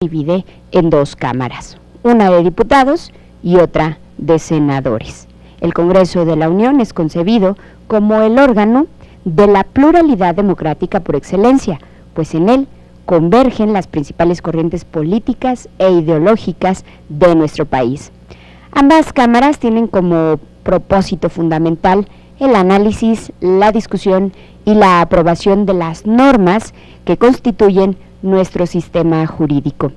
divide en dos cámaras, una de diputados y otra de senadores. El Congreso de la Unión es concebido como el órgano de la pluralidad democrática por excelencia, pues en él convergen las principales corrientes políticas e ideológicas de nuestro país. Ambas cámaras tienen como propósito fundamental el análisis, la discusión y la aprobación de las normas que constituyen nuestro sistema jurídico.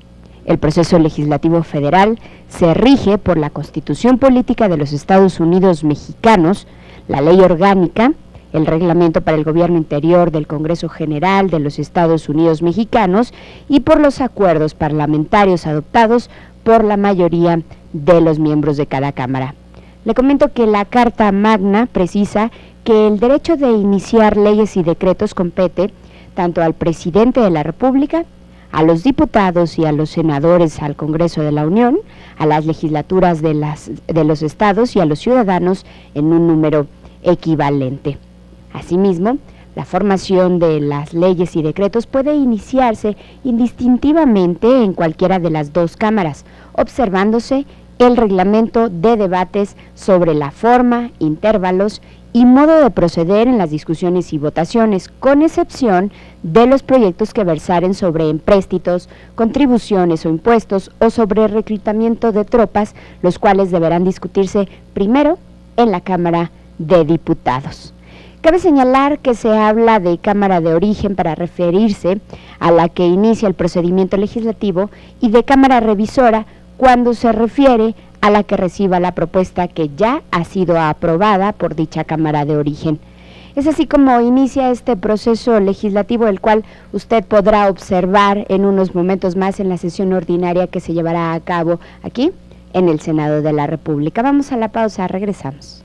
El proceso legislativo federal se rige por la Constitución Política de los Estados Unidos Mexicanos, la Ley Orgánica, el Reglamento para el Gobierno Interior del Congreso General de los Estados Unidos Mexicanos y por los acuerdos parlamentarios adoptados por la mayoría de los miembros de cada Cámara. Le comento que la Carta Magna precisa que el derecho de iniciar leyes y decretos compete tanto al presidente de la República, a los diputados y a los senadores al Congreso de la Unión, a las legislaturas de los estados y a los ciudadanos en un número equivalente. Asimismo, la formación de las leyes y decretos puede iniciarse indistintivamente en cualquiera de las dos cámaras, observándose el reglamento de debates sobre la forma, intervalos y modo de proceder en las discusiones y votaciones, con excepción de los proyectos que versaren sobre empréstitos, contribuciones o impuestos o sobre reclutamiento de tropas, los cuales deberán discutirse primero en la Cámara de Diputados. Cabe señalar que se habla de Cámara de Origen para referirse a la que inicia el procedimiento legislativo y de Cámara Revisora cuando se refiere a la que reciba la propuesta que ya ha sido aprobada por dicha Cámara de Origen. Es así como inicia este proceso legislativo, el cual usted podrá observar en unos momentos más en la sesión ordinaria que se llevará a cabo aquí en el Senado de la República. Vamos a la pausa, regresamos.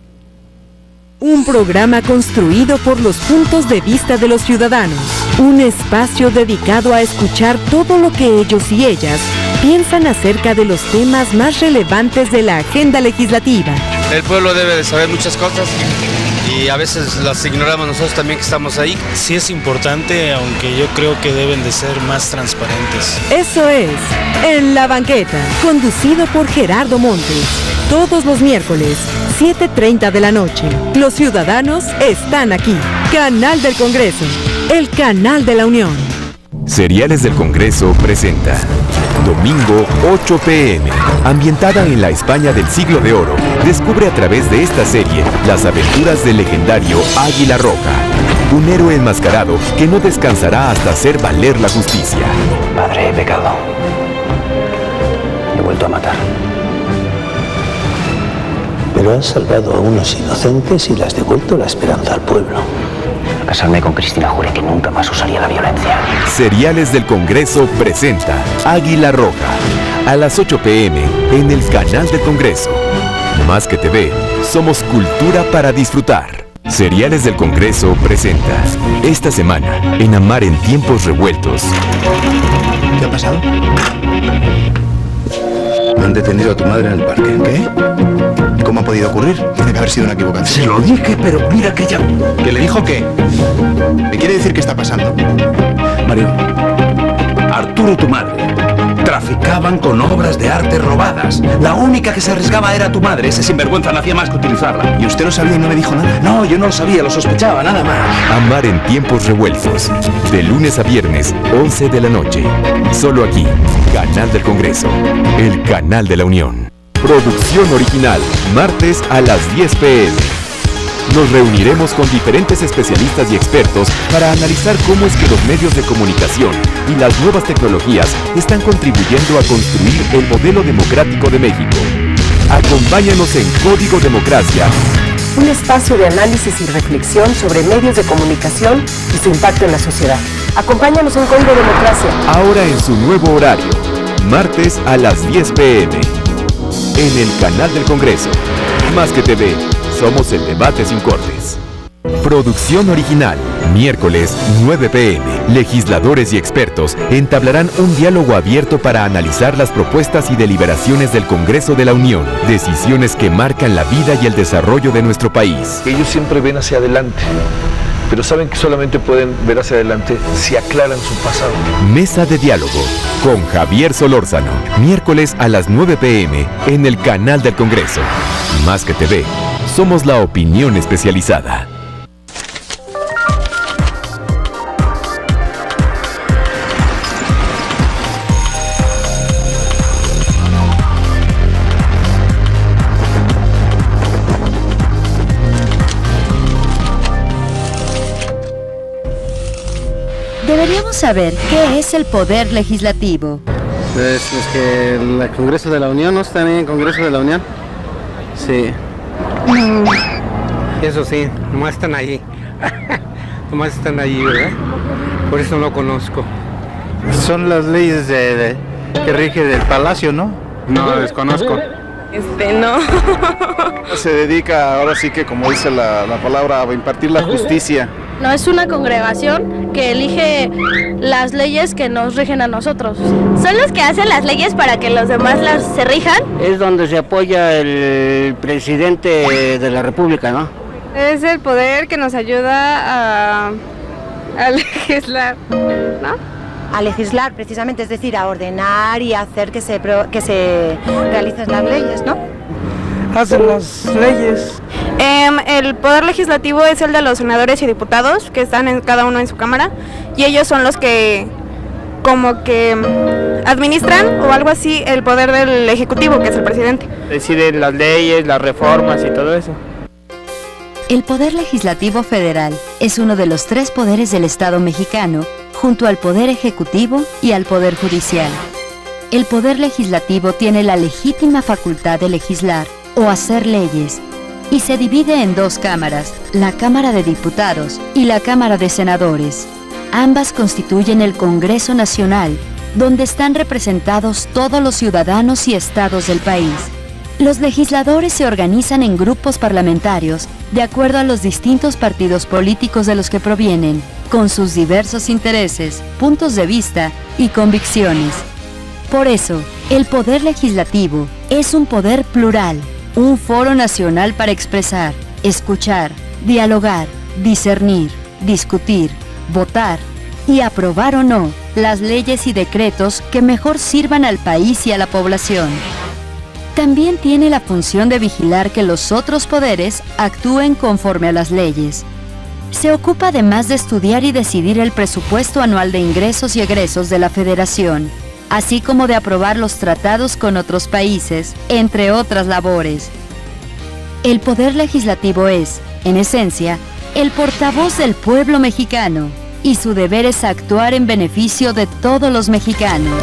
Un programa construido por los puntos de vista de los ciudadanos. Un espacio dedicado a escuchar todo lo que ellos y ellas piensan acerca de los temas más relevantes de la agenda legislativa. El pueblo debe de saber muchas cosas y a veces las ignoramos nosotros también que estamos ahí. Sí es importante, aunque yo creo que deben de ser más transparentes. Eso es, En la Banqueta, conducido por Gerardo Montes. Todos los miércoles, 7:30 de la noche. Los ciudadanos están aquí. Canal del Congreso, el canal de la Unión. Seriales del Congreso presenta Domingo 8 p.m. Ambientada en la España del siglo de oro, descubre a través de esta serie las aventuras del legendario Águila Roja, un héroe enmascarado que no descansará hasta hacer valer la justicia. Padre, he pecado. He vuelto a matar. Pero has salvado a unos inocentes y le has devuelto la esperanza al pueblo. Al casarme con Cristina juré que nunca más usaría la violencia. Seriales del Congreso presenta Águila Roja, a las 8 p.m. en el canal del Congreso. Más que TV, somos cultura para disfrutar. Seriales del Congreso presenta esta semana en Amar en tiempos revueltos. ¿Qué ha pasado? Han detenido a tu madre en el parque. ¿Qué? ¿Cómo ha podido ocurrir? Tiene que haber sido una equivocación. Se lo dije, pero mira que ya... ¿Que le dijo qué? ¿Me quiere decir qué está pasando? Mario, Arturo y tu madre traficaban con obras de arte robadas. La única que se arriesgaba era tu madre. Ese sinvergüenza no hacía más que utilizarla. ¿Y usted lo sabía y no me dijo nada? No, yo no lo sabía, lo sospechaba, nada más. Amar en tiempos revueltos, de lunes a viernes, 11 de la noche. Solo aquí, Canal del Congreso, el canal de la Unión. Producción original, martes a las 10 p.m. Nos reuniremos con diferentes especialistas y expertos para analizar cómo es que los medios de comunicación y las nuevas tecnologías están contribuyendo a construir el modelo democrático de México. Acompáñanos en Código Democracia, un espacio de análisis y reflexión sobre medios de comunicación y su impacto en la sociedad. Acompáñanos en Código Democracia. ahora en su nuevo horario, martes a las 10 p.m. en el canal del Congreso. Más que TV, somos el debate sin cortes. Producción original, miércoles 9 p.m. Legisladores y expertos entablarán un diálogo abierto para analizar las propuestas y deliberaciones del Congreso de la Unión, decisiones que marcan la vida y el desarrollo de nuestro país. Ellos siempre ven hacia adelante. pero saben que solamente pueden ver hacia adelante si aclaran su pasado. Mesa de Diálogo con Javier Solórzano, miércoles a las 9 p.m. en el canal del Congreso. Más que TV, somos la opinión especializada. Deberíamos saber qué es el poder legislativo. Pues es que el Congreso de la Unión, ¿no está en el Congreso de la Unión? Sí. Eso sí, nomás están allí. Nomás están allí, ¿verdad? Por eso no conozco. Son las leyes que rigen el Palacio, ¿no? No, desconozco. No. Se dedica, ahora sí que como dice la palabra, a impartir la justicia. No, es una congregación que elige las leyes que nos rigen a nosotros. Son los que hacen las leyes para que los demás se rijan. Es donde se apoya el presidente de la República, ¿no? Es el poder que nos ayuda a legislar, ¿no? A legislar precisamente, es decir, a ordenar y a hacer que se realicen las leyes, ¿no? Hacen las leyes. El poder legislativo es el de los senadores y diputados, que están cada uno en su cámara, y ellos son los que como que administran o algo así el poder del ejecutivo, que es el presidente. Deciden las leyes, las reformas y todo eso. El Poder Legislativo Federal es uno de los 3 poderes del Estado mexicano, junto al Poder Ejecutivo y al Poder Judicial. El Poder Legislativo tiene la legítima facultad de legislar o hacer leyes, y se divide en 2 cámaras, la Cámara de Diputados y la Cámara de Senadores. Ambas constituyen el Congreso Nacional, donde están representados todos los ciudadanos y estados del país. Los legisladores se organizan en grupos parlamentarios de acuerdo a los distintos partidos políticos de los que provienen, con sus diversos intereses, puntos de vista y convicciones. Por eso, el Poder Legislativo es un poder plural, un foro nacional para expresar, escuchar, dialogar, discernir, discutir, votar y aprobar o no las leyes y decretos que mejor sirvan al país y a la población. También tiene la función de vigilar que los otros poderes actúen conforme a las leyes. Se ocupa además de estudiar y decidir el presupuesto anual de ingresos y egresos de la Federación, así como de aprobar los tratados con otros países, entre otras labores. El Poder Legislativo es, en esencia, el portavoz del pueblo mexicano, y su deber es actuar en beneficio de todos los mexicanos.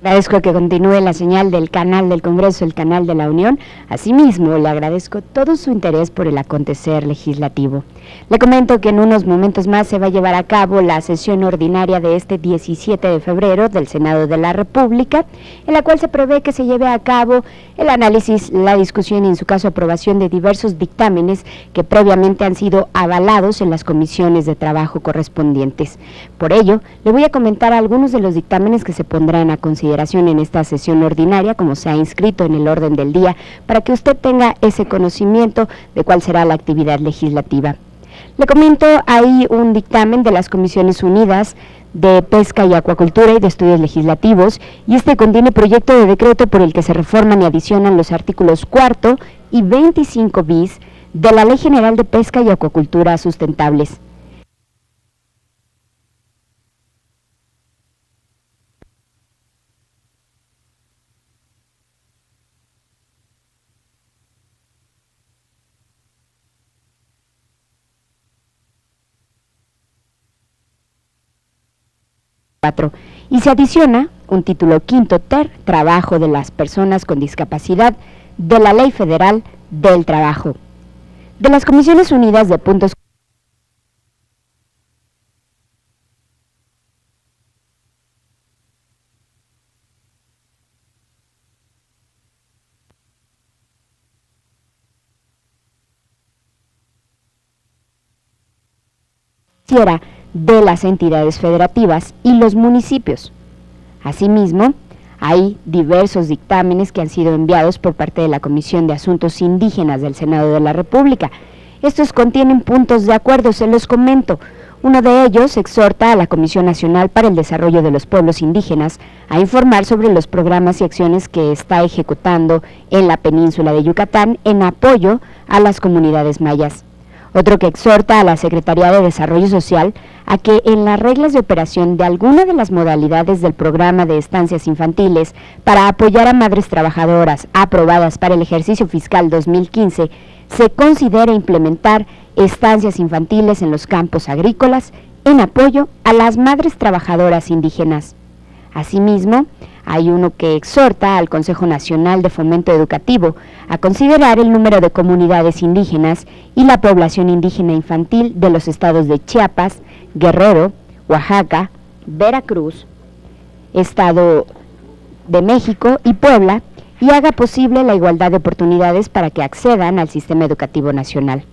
Agradezco que continúe la señal del canal del Congreso, el canal de la Unión. Asimismo, le agradezco todo su interés por el acontecer legislativo. Le comento que en unos momentos más se va a llevar a cabo la sesión ordinaria de este 17 de febrero del Senado de la República, en la cual se prevé que se lleve a cabo el análisis, la discusión y en su caso aprobación de diversos dictámenes que previamente han sido avalados en las comisiones de trabajo correspondientes. Por ello, le voy a comentar algunos de los dictámenes que se pondrán a consideración en esta sesión ordinaria, como se ha inscrito en el orden del día, para que usted tenga ese conocimiento de cuál será la actividad legislativa. Le comento, hay un dictamen de las Comisiones Unidas de Pesca y Acuacultura y de Estudios Legislativos, y este contiene proyecto de decreto por el que se reforman y adicionan los artículos 4 y 25 bis de la Ley General de Pesca y Acuacultura Sustentables. Y se adiciona un título quinto ter, trabajo de las personas con discapacidad, de la Ley Federal del Trabajo. De las Comisiones Unidas de Puntos de las entidades federativas y los municipios. Asimismo, Hay diversos dictámenes que han sido enviados por parte de la Comisión de Asuntos Indígenas del Senado de la República. Estos contienen puntos de acuerdo, se los comento. Uno de ellos exhorta a la Comisión Nacional para el Desarrollo de los Pueblos Indígenas a informar sobre los programas y acciones que está ejecutando en la península de Yucatán en apoyo a las comunidades mayas. Otro que exhorta a la Secretaría de Desarrollo Social a que en las reglas de operación de alguna de las modalidades del programa de estancias infantiles para apoyar a madres trabajadoras aprobadas para el ejercicio fiscal 2015 se considere implementar estancias infantiles en los campos agrícolas en apoyo a las madres trabajadoras indígenas. Asimismo, hay uno que exhorta al Consejo Nacional de Fomento Educativo a considerar el número de comunidades indígenas y la población indígena infantil de los estados de Chiapas, Guerrero, Oaxaca, Veracruz, Estado de México y Puebla, y haga posible la igualdad de oportunidades para que accedan al sistema educativo nacional.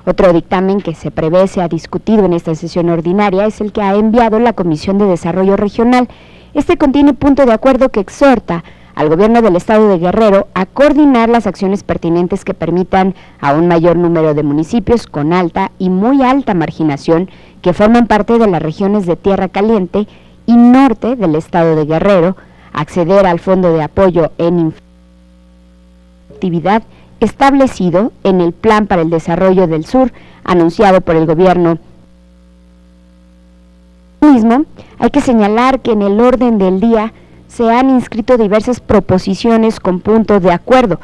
Otro dictamen que se prevé sea discutido en esta sesión ordinaria es el que ha enviado la Comisión de Desarrollo Regional. Este contiene punto de acuerdo que exhorta al gobierno del estado de Guerrero a coordinar las acciones pertinentes que permitan a un mayor número de municipios con alta y muy alta marginación que forman parte de las regiones de Tierra Caliente y norte del estado de Guerrero acceder al Fondo de Apoyo en Actividad establecido en el Plan para el Desarrollo del Sur anunciado por el gobierno. Mismo, hay que señalar que en el orden del día se han inscrito diversas proposiciones con puntos de acuerdo.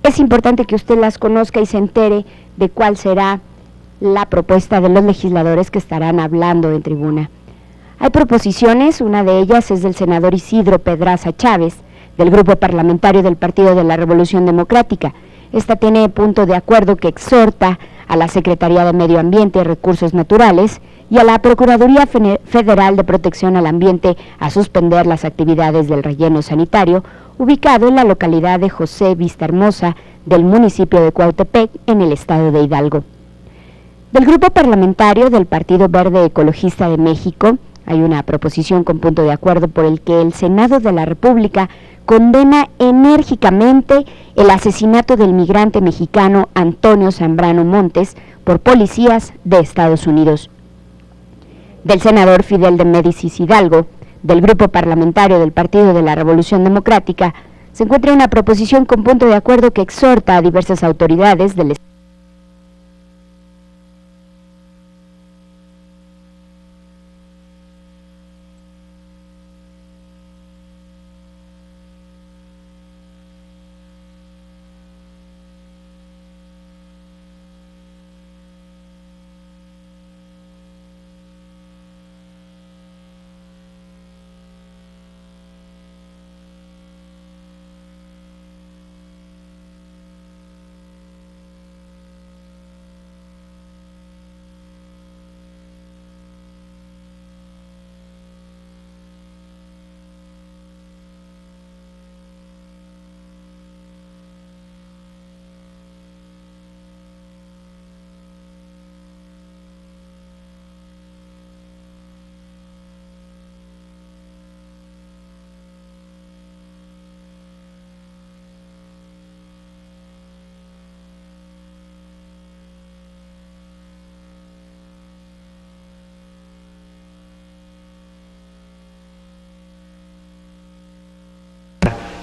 Es importante que usted las conozca y se entere de cuál será la propuesta de los legisladores que estarán hablando en tribuna. Hay proposiciones, una de ellas es del senador Isidro Pedraza Chávez, del Grupo Parlamentario del Partido de la Revolución Democrática. Esta tiene punto de acuerdo que exhorta a la Secretaría de Medio Ambiente y Recursos Naturales y a la Procuraduría Federal de Protección al Ambiente a suspender las actividades del relleno sanitario ubicado en la localidad de José Vistahermosa del municipio de Cuautepec en el estado de Hidalgo. Del Grupo Parlamentario del Partido Verde Ecologista de México hay una proposición con punto de acuerdo por el que el Senado de la República condena enérgicamente el asesinato del migrante mexicano Antonio Zambrano Montes por policías de Estados Unidos. Del senador Fidel de Médicis Hidalgo, del Grupo Parlamentario del Partido de la Revolución Democrática, se encuentra una proposición con punto de acuerdo que exhorta a diversas autoridades del Estado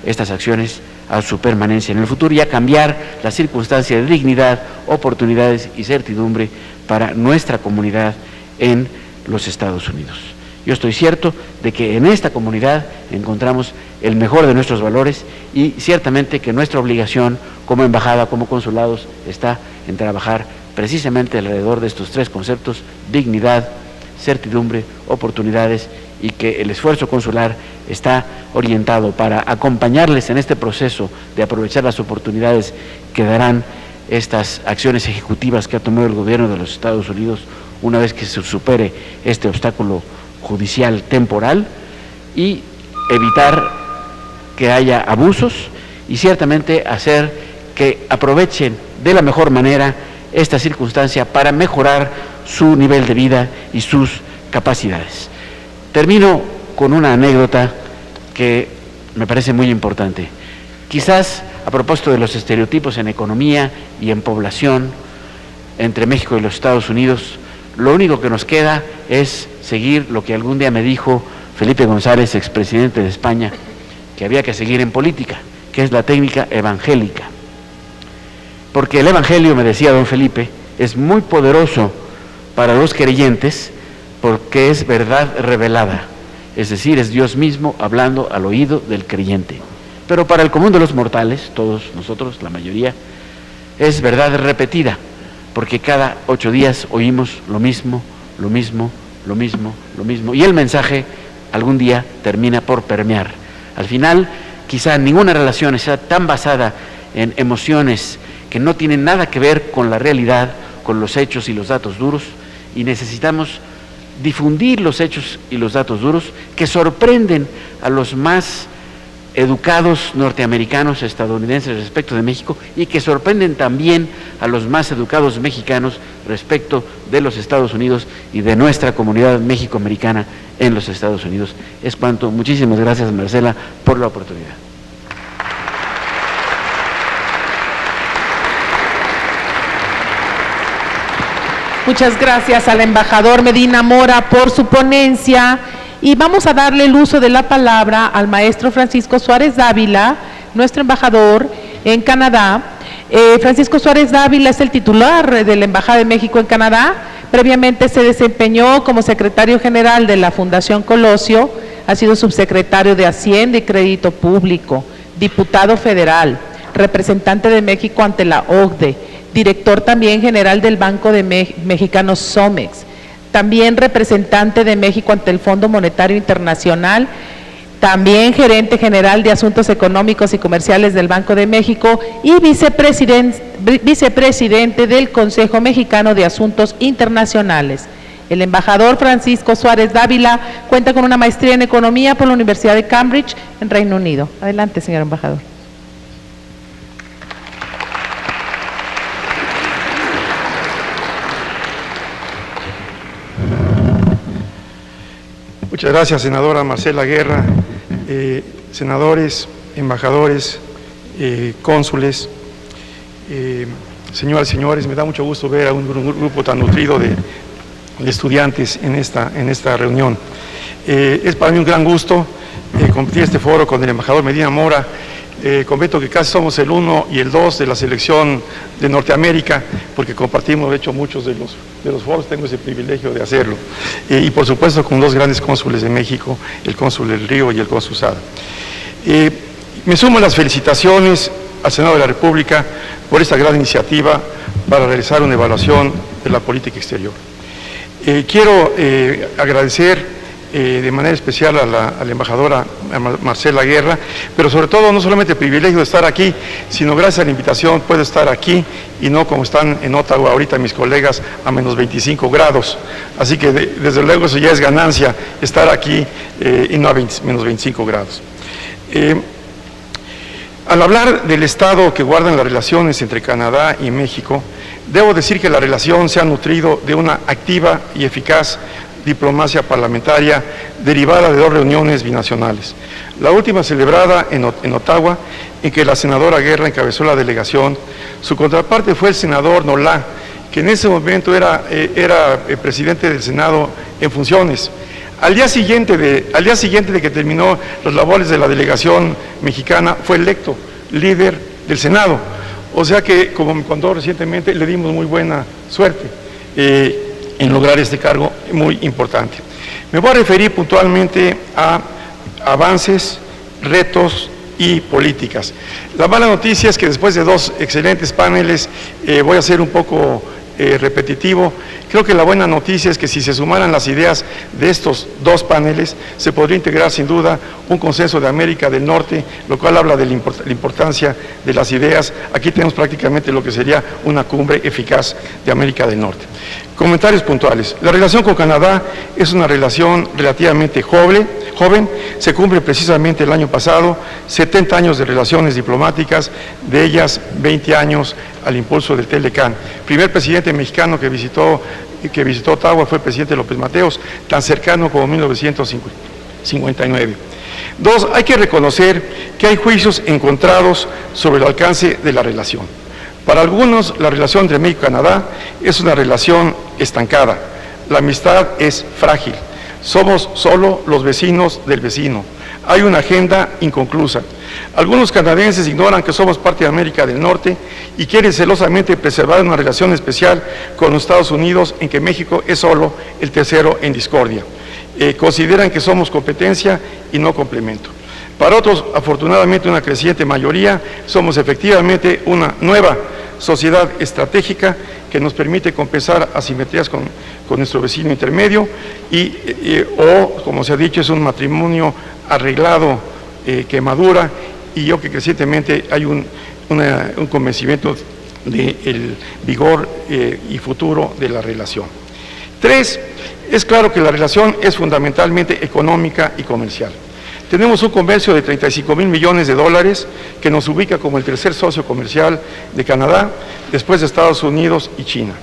estas acciones a su permanencia en el futuro y a cambiar las circunstancias de dignidad, oportunidades y certidumbre para nuestra comunidad en los Estados Unidos. Yo estoy cierto de que en esta comunidad encontramos el mejor de nuestros valores y ciertamente que nuestra obligación como embajada, como consulados, está en trabajar precisamente alrededor de estos tres conceptos: dignidad, certidumbre, oportunidades, y que el esfuerzo consular está orientado para acompañarles en este proceso de aprovechar las oportunidades que darán estas acciones ejecutivas que ha tomado el gobierno de los Estados Unidos una vez que se supere este obstáculo judicial temporal, y evitar que haya abusos y ciertamente hacer que aprovechen de la mejor manera esta circunstancia para mejorar su nivel de vida y sus capacidades. Termino con una anécdota que me parece muy importante. Quizás a propósito de los estereotipos en economía y en población entre México y los Estados Unidos, lo único que nos queda es seguir lo que algún día me dijo Felipe González, expresidente de España, que había que seguir en política, que es la técnica evangélica. Porque el evangelio, me decía don Felipe, es muy poderoso para los creyentes porque es verdad revelada, es decir, es Dios mismo hablando al oído del creyente. Pero para el común de los mortales, todos nosotros, la mayoría, es verdad repetida, porque cada 8 días oímos lo mismo, lo mismo, lo mismo, lo mismo, y el mensaje algún día termina por permear. Al final, quizá ninguna relación sea tan basada en emociones que no tienen nada que ver con la realidad, con los hechos y los datos duros, y necesitamos difundir los hechos y los datos duros que sorprenden a los más educados norteamericanos, estadounidenses respecto de México, y que sorprenden también a los más educados mexicanos respecto de los Estados Unidos y de nuestra comunidad mexicoamericana en los Estados Unidos. Es cuanto. Muchísimas gracias, Marcela, por la oportunidad. Muchas gracias al embajador Medina Mora por su ponencia. Y vamos a darle el uso de la palabra al maestro Francisco Suárez Dávila, nuestro embajador en Canadá. Francisco Suárez Dávila es el titular de la Embajada de México en Canadá. Previamente se desempeñó como secretario general de la Fundación Colosio, ha sido subsecretario de Hacienda y Crédito Público, diputado federal, representante de México ante la OCDE, director también general del Banco de Mexicano Somex, también representante de México ante el Fondo Monetario Internacional, también gerente general de Asuntos Económicos y Comerciales del Banco de México y vicepresidente del Consejo Mexicano de Asuntos Internacionales. El embajador Francisco Suárez Dávila cuenta con una maestría en Economía por la Universidad de Cambridge, en Reino Unido. Adelante, señor embajador. Muchas gracias, senadora Marcela Guerra, senadores, embajadores, cónsules, señoras y señores, me da mucho gusto ver a un grupo tan nutrido de estudiantes en esta reunión. Es para mí un gran gusto compartir este foro con el embajador Medina Mora. Comento que casi somos el 1 y el 2 de la selección de Norteamérica, porque compartimos, de hecho, muchos de los foros, tengo ese privilegio de hacerlo. Y por supuesto con 2 grandes cónsules de México, el cónsul del Río y el cónsul Sada. Me sumo a las felicitaciones al Senado de la República por esta gran iniciativa para realizar una evaluación de la política exterior. Quiero agradecer de manera especial a la embajadora Marcela Guerra, pero sobre todo no solamente el privilegio de estar aquí, sino gracias a la invitación puedo estar aquí y no como están en Ottawa ahorita mis colegas a menos 25 grados. Así que desde luego eso ya es ganancia, estar aquí y no a menos 25 grados. Al hablar del estado que guardan las relaciones entre Canadá y México, debo decir que la relación se ha nutrido de una activa y eficaz diplomacia parlamentaria derivada de 2 reuniones binacionales. La última celebrada en Ottawa, en que la senadora Guerra encabezó la delegación. Su contraparte fue el senador Nolan, que en ese momento era el presidente del Senado en funciones. Al día siguiente de que terminó las labores de la delegación mexicana, fue electo líder del Senado. O sea que, como me contó recientemente, le dimos muy buena suerte en lograr este cargo muy importante. Me voy a referir puntualmente a avances, retos y políticas. La mala noticia es que después de 2 excelentes paneles voy a ser un poco repetitivo. Creo que la buena noticia es que si se sumaran las ideas de estos 2 paneles, se podría integrar sin duda un consenso de América del Norte, lo cual habla de la importancia de las ideas. Aquí tenemos prácticamente lo que sería una cumbre eficaz de América del Norte. Comentarios puntuales. La relación con Canadá es una relación relativamente joven, se cumple precisamente el año pasado 70 años de relaciones diplomáticas, de ellas 20 años al impulso del Telecán. Primer presidente mexicano que visitó Ottawa fue el presidente López Mateos, tan cercano como 1959. Dos, hay que reconocer que hay juicios encontrados sobre el alcance de la relación. Para algunos, la relación entre México y Canadá es una relación estancada. La amistad es frágil. Somos solo los vecinos del vecino. Hay una agenda inconclusa. Algunos canadienses ignoran que somos parte de América del Norte y quieren celosamente preservar una relación especial con los Estados Unidos en que México es solo el tercero en discordia. Consideran que somos competencia y no complemento. Para otros, afortunadamente una creciente mayoría, somos efectivamente una nueva sociedad estratégica que nos permite compensar asimetrías con nuestro vecino intermedio o, como se ha dicho, es un matrimonio arreglado que madura, y yo que crecientemente hay un convencimiento del vigor y futuro de la relación. Tres, es claro que la relación es fundamentalmente económica y comercial. Tenemos un comercio de 35,000 millones de dólares que nos ubica como el tercer socio comercial de Canadá, después de Estados Unidos y China.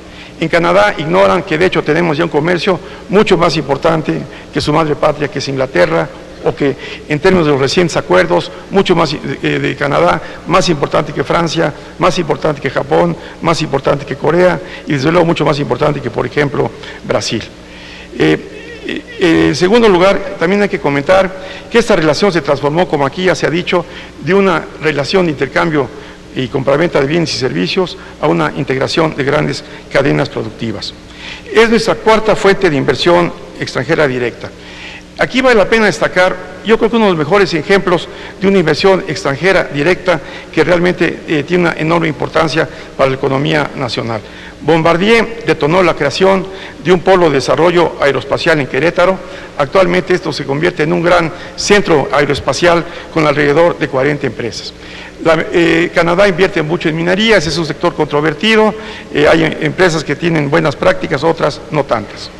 En Canadá ignoran que de hecho tenemos ya un comercio mucho más importante que su madre patria, que es Inglaterra, o que en términos de los recientes acuerdos, mucho más de Canadá, más importante que Francia, más importante que Japón, más importante que Corea y desde luego mucho más importante que, por ejemplo, Brasil. En segundo lugar, también hay que comentar que esta relación se transformó, como aquí ya se ha dicho, de una relación de intercambio y compraventa de bienes y servicios a una integración de grandes cadenas productivas. Es nuestra cuarta fuente de inversión extranjera directa. Aquí vale la pena destacar, yo creo que uno de los mejores ejemplos de una inversión extranjera directa que realmente tiene una enorme importancia para la economía nacional. Bombardier detonó la creación de un polo de desarrollo aeroespacial en Querétaro. Actualmente esto se convierte en un gran centro aeroespacial con alrededor de 40 empresas. Canadá invierte mucho en minerías, es un sector controvertido, hay empresas que tienen buenas prácticas, otras no tantas.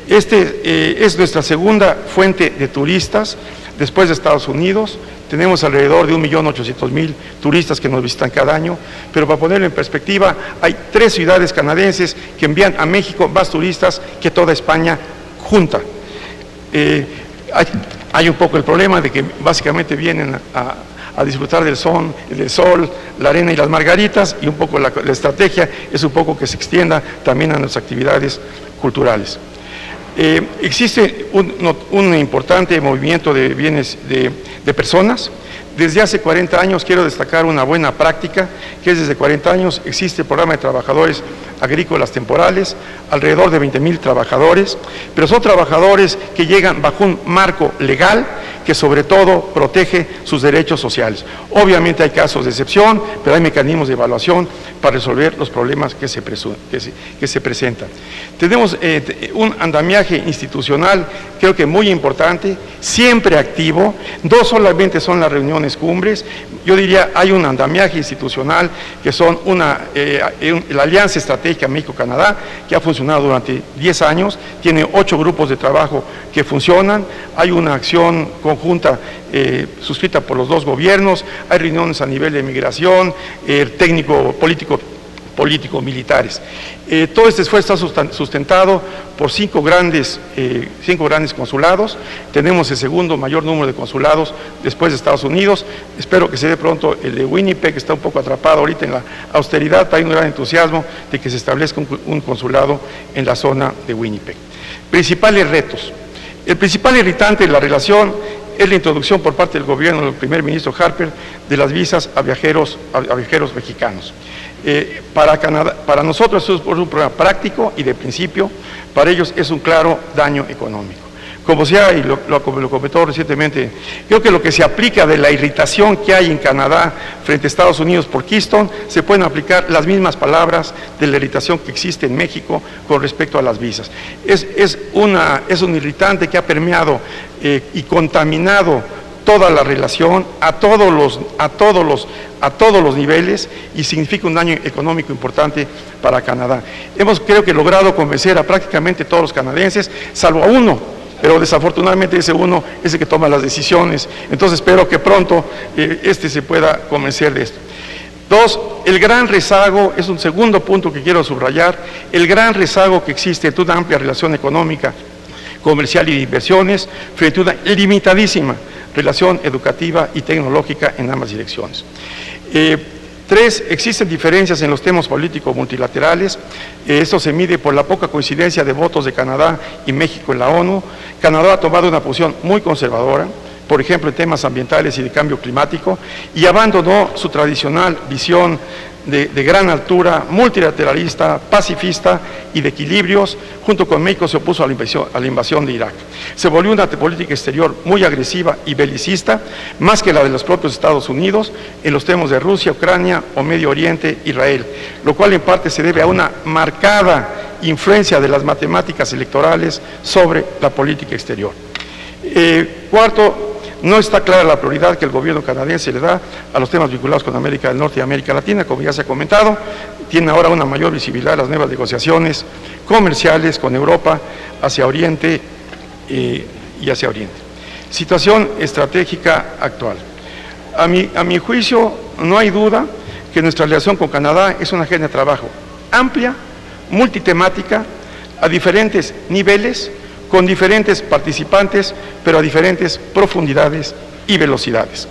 Es nuestra segunda fuente de turistas, después de Estados Unidos. Tenemos alrededor de 1.800.000 turistas que nos visitan cada año, pero para ponerlo en perspectiva, hay 3 ciudades canadienses que envían a México más turistas que toda España junta. Hay un poco el problema de que básicamente vienen a disfrutar del sol, la arena y las margaritas, y un poco la estrategia es un poco que se extienda también a nuestras actividades culturales. Existe un importante movimiento de bienes de personas. Desde hace 40 años quiero destacar una buena práctica, que es desde 40 años existe el programa de trabajadores agrícolas temporales, alrededor de 20,000 trabajadores, pero son trabajadores que llegan bajo un marco legal que sobre todo protege sus derechos sociales. Obviamente hay casos de excepción, pero hay mecanismos de evaluación para resolver los problemas que se presentan. Tenemos un andamiaje institucional, creo que muy importante, siempre activo. No solamente son las reuniones cumbres, yo diría hay un andamiaje institucional que son la Alianza Estratégica México-Canadá, que ha funcionado durante 10 años, tiene 8 grupos de trabajo que funcionan, hay una acción conjunta suscrita por los 2 gobiernos, hay reuniones a nivel de migración, técnico, político, militares. Todo este esfuerzo está sustentado por 5 grandes consulados. Tenemos el segundo mayor número de consulados después de Estados Unidos. Espero que se dé pronto el de Winnipeg, que está un poco atrapado ahorita en la austeridad, pero hay un gran entusiasmo de que se establezca un consulado en la zona de Winnipeg. Principales retos. El principal irritante de la relación es la introducción por parte del gobierno del primer ministro Harper de las visas a viajeros mexicanos. Para nosotros es un programa práctico y de principio, para ellos es un claro daño económico. Como sea, y lo comentó recientemente, creo que lo que se aplica de la irritación que hay en Canadá frente a Estados Unidos por Keystone, se pueden aplicar las mismas palabras de la irritación que existe en México con respecto a las visas. Es un irritante que ha permeado y contaminado toda la relación a todos los niveles y significa un daño económico importante para Canadá. Creo que logrado convencer a prácticamente todos los canadienses, salvo a uno, pero desafortunadamente ese uno es el que toma las decisiones. Entonces espero que pronto se pueda convencer de esto. 2, el gran rezago, es un segundo punto que quiero subrayar, el gran rezago que existe en una amplia relación económica, comercial y de inversiones frente a una limitadísima relación educativa y tecnológica en ambas direcciones. 3. Existen diferencias en los temas políticos multilaterales. Esto se mide por la poca coincidencia de votos de Canadá y México en la ONU. Canadá ha tomado una posición muy conservadora, por ejemplo, en temas ambientales y de cambio climático, y abandonó su tradicional visión de gran altura, multilateralista, pacifista y de equilibrios. Junto con México se opuso a la invasión de Irak. Se volvió una política exterior muy agresiva y belicista, más que la de los propios Estados Unidos, en los temas de Rusia, Ucrania o Medio Oriente, Israel, lo cual en parte se debe a una marcada influencia de las matemáticas electorales sobre la política exterior. 4. No está clara la prioridad que el gobierno canadiense le da a los temas vinculados con América del Norte y América Latina, como ya se ha comentado. Tiene ahora una mayor visibilidad las nuevas negociaciones comerciales con Europa hacia Oriente y hacia Oriente. Situación estratégica actual. A mi juicio, no hay duda que nuestra relación con Canadá es una agenda de trabajo amplia, multitemática, a diferentes niveles, con diferentes participantes, pero a diferentes profundidades y velocidades.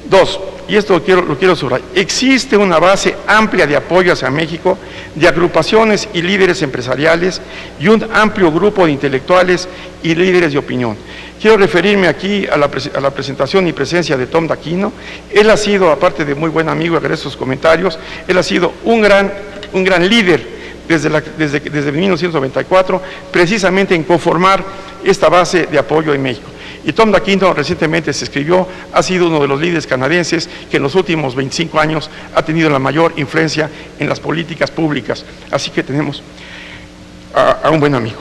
2, y esto lo quiero subrayar, existe una base amplia de apoyo hacia México, de agrupaciones y líderes empresariales, y un amplio grupo de intelectuales y líderes de opinión. Quiero referirme aquí a la presentación y presencia de Tom Daquino. Él ha sido, aparte de muy buen amigo, agradezco sus comentarios, él ha sido un gran líder desde 1994, precisamente en conformar esta base de apoyo en México. Y Tom Daquino recientemente se escribió, ha sido uno de los líderes canadienses que en los últimos 25 años ha tenido la mayor influencia en las políticas públicas. Así que tenemos a un buen amigo.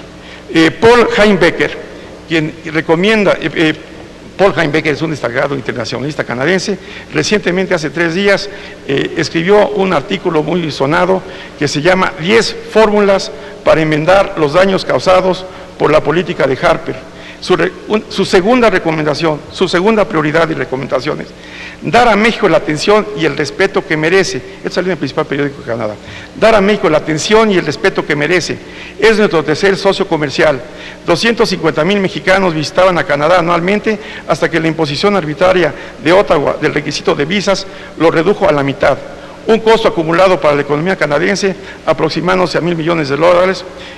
Paul Heimbecker, quien recomienda... Paul Heimbecker es un destacado internacionalista canadiense. Recientemente, hace 3 días, escribió un artículo muy sonado que se llama 10 fórmulas para enmendar los daños causados por la política de Harper. Su segunda recomendación, su segunda prioridad y recomendaciones: dar a México la atención y el respeto que merece. Esta es la línea principal periódico de Canadá. Dar a México la atención y el respeto que merece. Es nuestro tercer socio comercial. 250,000 mexicanos visitaban a Canadá anualmente hasta que la imposición arbitraria de Ottawa del requisito de visas lo redujo a la mitad. Un costo acumulado para la economía canadiense aproximándose a $1,000 millones.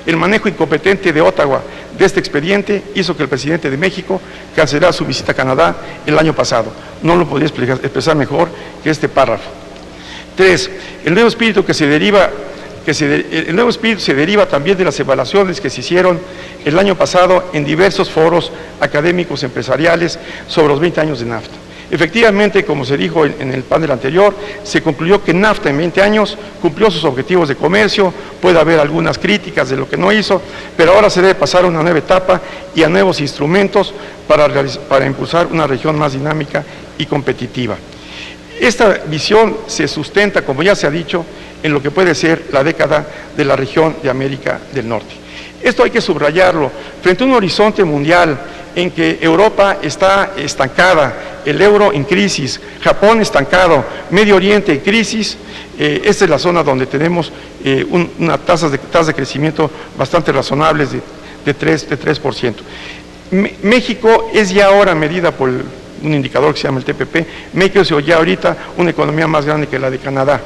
El manejo incompetente de Ottawa de este expediente hizo que el presidente de México cancelara su visita a Canadá el año pasado. No lo podría expresar mejor que este párrafo. 3. El nuevo espíritu se deriva también de las evaluaciones que se hicieron el año pasado en diversos foros académicos empresariales sobre los 20 años de NAFTA. Efectivamente, como se dijo en el panel anterior, se concluyó que NAFTA en 20 años cumplió sus objetivos de comercio. Puede haber algunas críticas de lo que no hizo, pero ahora se debe pasar a una nueva etapa y a nuevos instrumentos para impulsar una región más dinámica y competitiva. Esta visión se sustenta, como ya se ha dicho, en lo que puede ser la década de la región de América del Norte. Esto hay que subrayarlo. Frente a un horizonte mundial en que Europa está estancada, el euro en crisis, Japón estancado, Medio Oriente en crisis, esta es la zona donde tenemos unas tasas de crecimiento bastante razonables de 3%. México es ya ahora, medida por un indicador que se llama el TPP, México es ya ahorita una economía más grande que la de Canadá,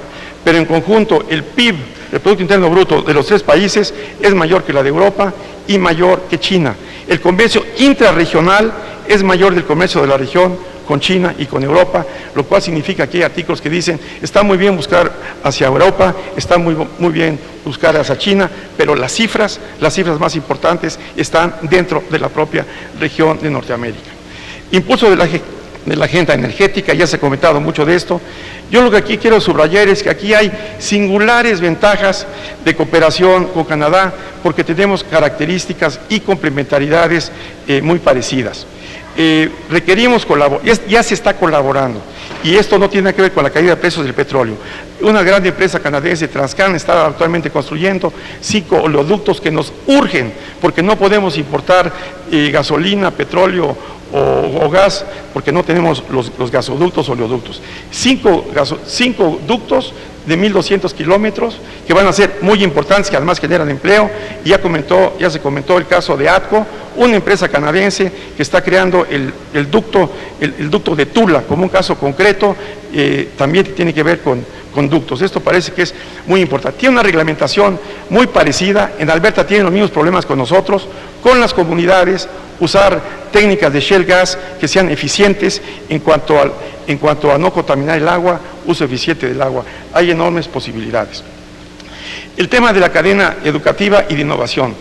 pero en conjunto el PIB, el Producto Interno Bruto de los 3 países es mayor que la de Europa y mayor que China. El comercio intrarregional es mayor del comercio de la región con China y con Europa, lo cual significa que hay artículos que dicen está muy bien buscar hacia Europa, está muy bien buscar hacia China, pero las cifras más importantes están dentro de la propia región de Norteamérica. Impulso de la agenda energética, ya se ha comentado mucho de esto. Yo lo que aquí quiero subrayar es que aquí hay singulares ventajas de cooperación con Canadá porque tenemos características y complementariedades muy parecidas. Requerimos colaborar, ya se está colaborando, y esto no tiene que ver con la caída de precios del petróleo. Una gran empresa canadiense, Transcan, está actualmente construyendo 5 oleoductos que nos urgen, porque no podemos importar gasolina, petróleo o gas, porque no tenemos los gasoductos o oleoductos. 5 ductos de 1.200 kilómetros, que van a ser muy importantes, que además generan empleo. Y ya se comentó el caso de ATCO, una empresa canadiense que está creando el ducto de Tula, como un caso concreto, también tiene que ver con ductos. Esto parece que es muy importante. Tiene una reglamentación muy parecida. En Alberta tienen los mismos problemas con nosotros, con las comunidades, usar técnicas de shale gas que sean eficientes en cuanto a no contaminar el agua, uso eficiente del agua. Hay enormes posibilidades. El tema de la cadena educativa y de innovación.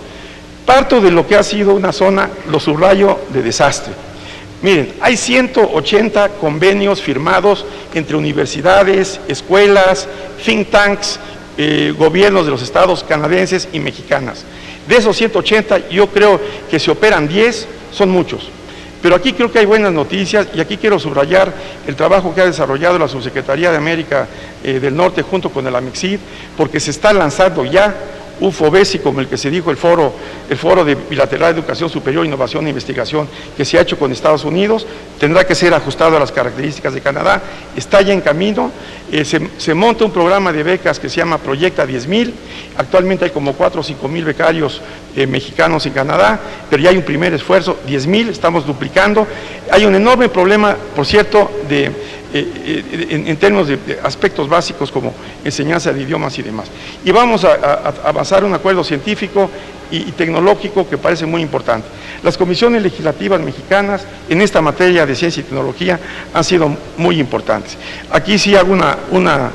Parto de lo que ha sido una zona, lo subrayo, de desastre. Miren, hay 180 convenios firmados entre universidades, escuelas, think tanks, gobiernos de los estados canadienses y mexicanas. De esos 180, yo creo que se operan 10, son muchos. Pero aquí creo que hay buenas noticias y aquí quiero subrayar el trabajo que ha desarrollado la Subsecretaría de América del Norte junto con el AMEXID, porque se está lanzando ya un FOBESI, como el que se dijo, el foro de bilateral de educación superior, innovación e investigación, que se ha hecho con Estados Unidos, tendrá que ser ajustado a las características de Canadá, está ya en camino. Se monta un programa de becas que se llama Proyecta 10,000, actualmente hay como 4 o 5 mil becarios mexicanos en Canadá, pero ya hay un primer esfuerzo, 10,000, estamos duplicando. Hay un enorme problema, por cierto, en términos de aspectos básicos como enseñanza de idiomas y demás. Y vamos a avanzar un acuerdo científico y tecnológico que parece muy importante. Las comisiones legislativas mexicanas en esta materia de ciencia y tecnología han sido muy importantes. Aquí sí hago una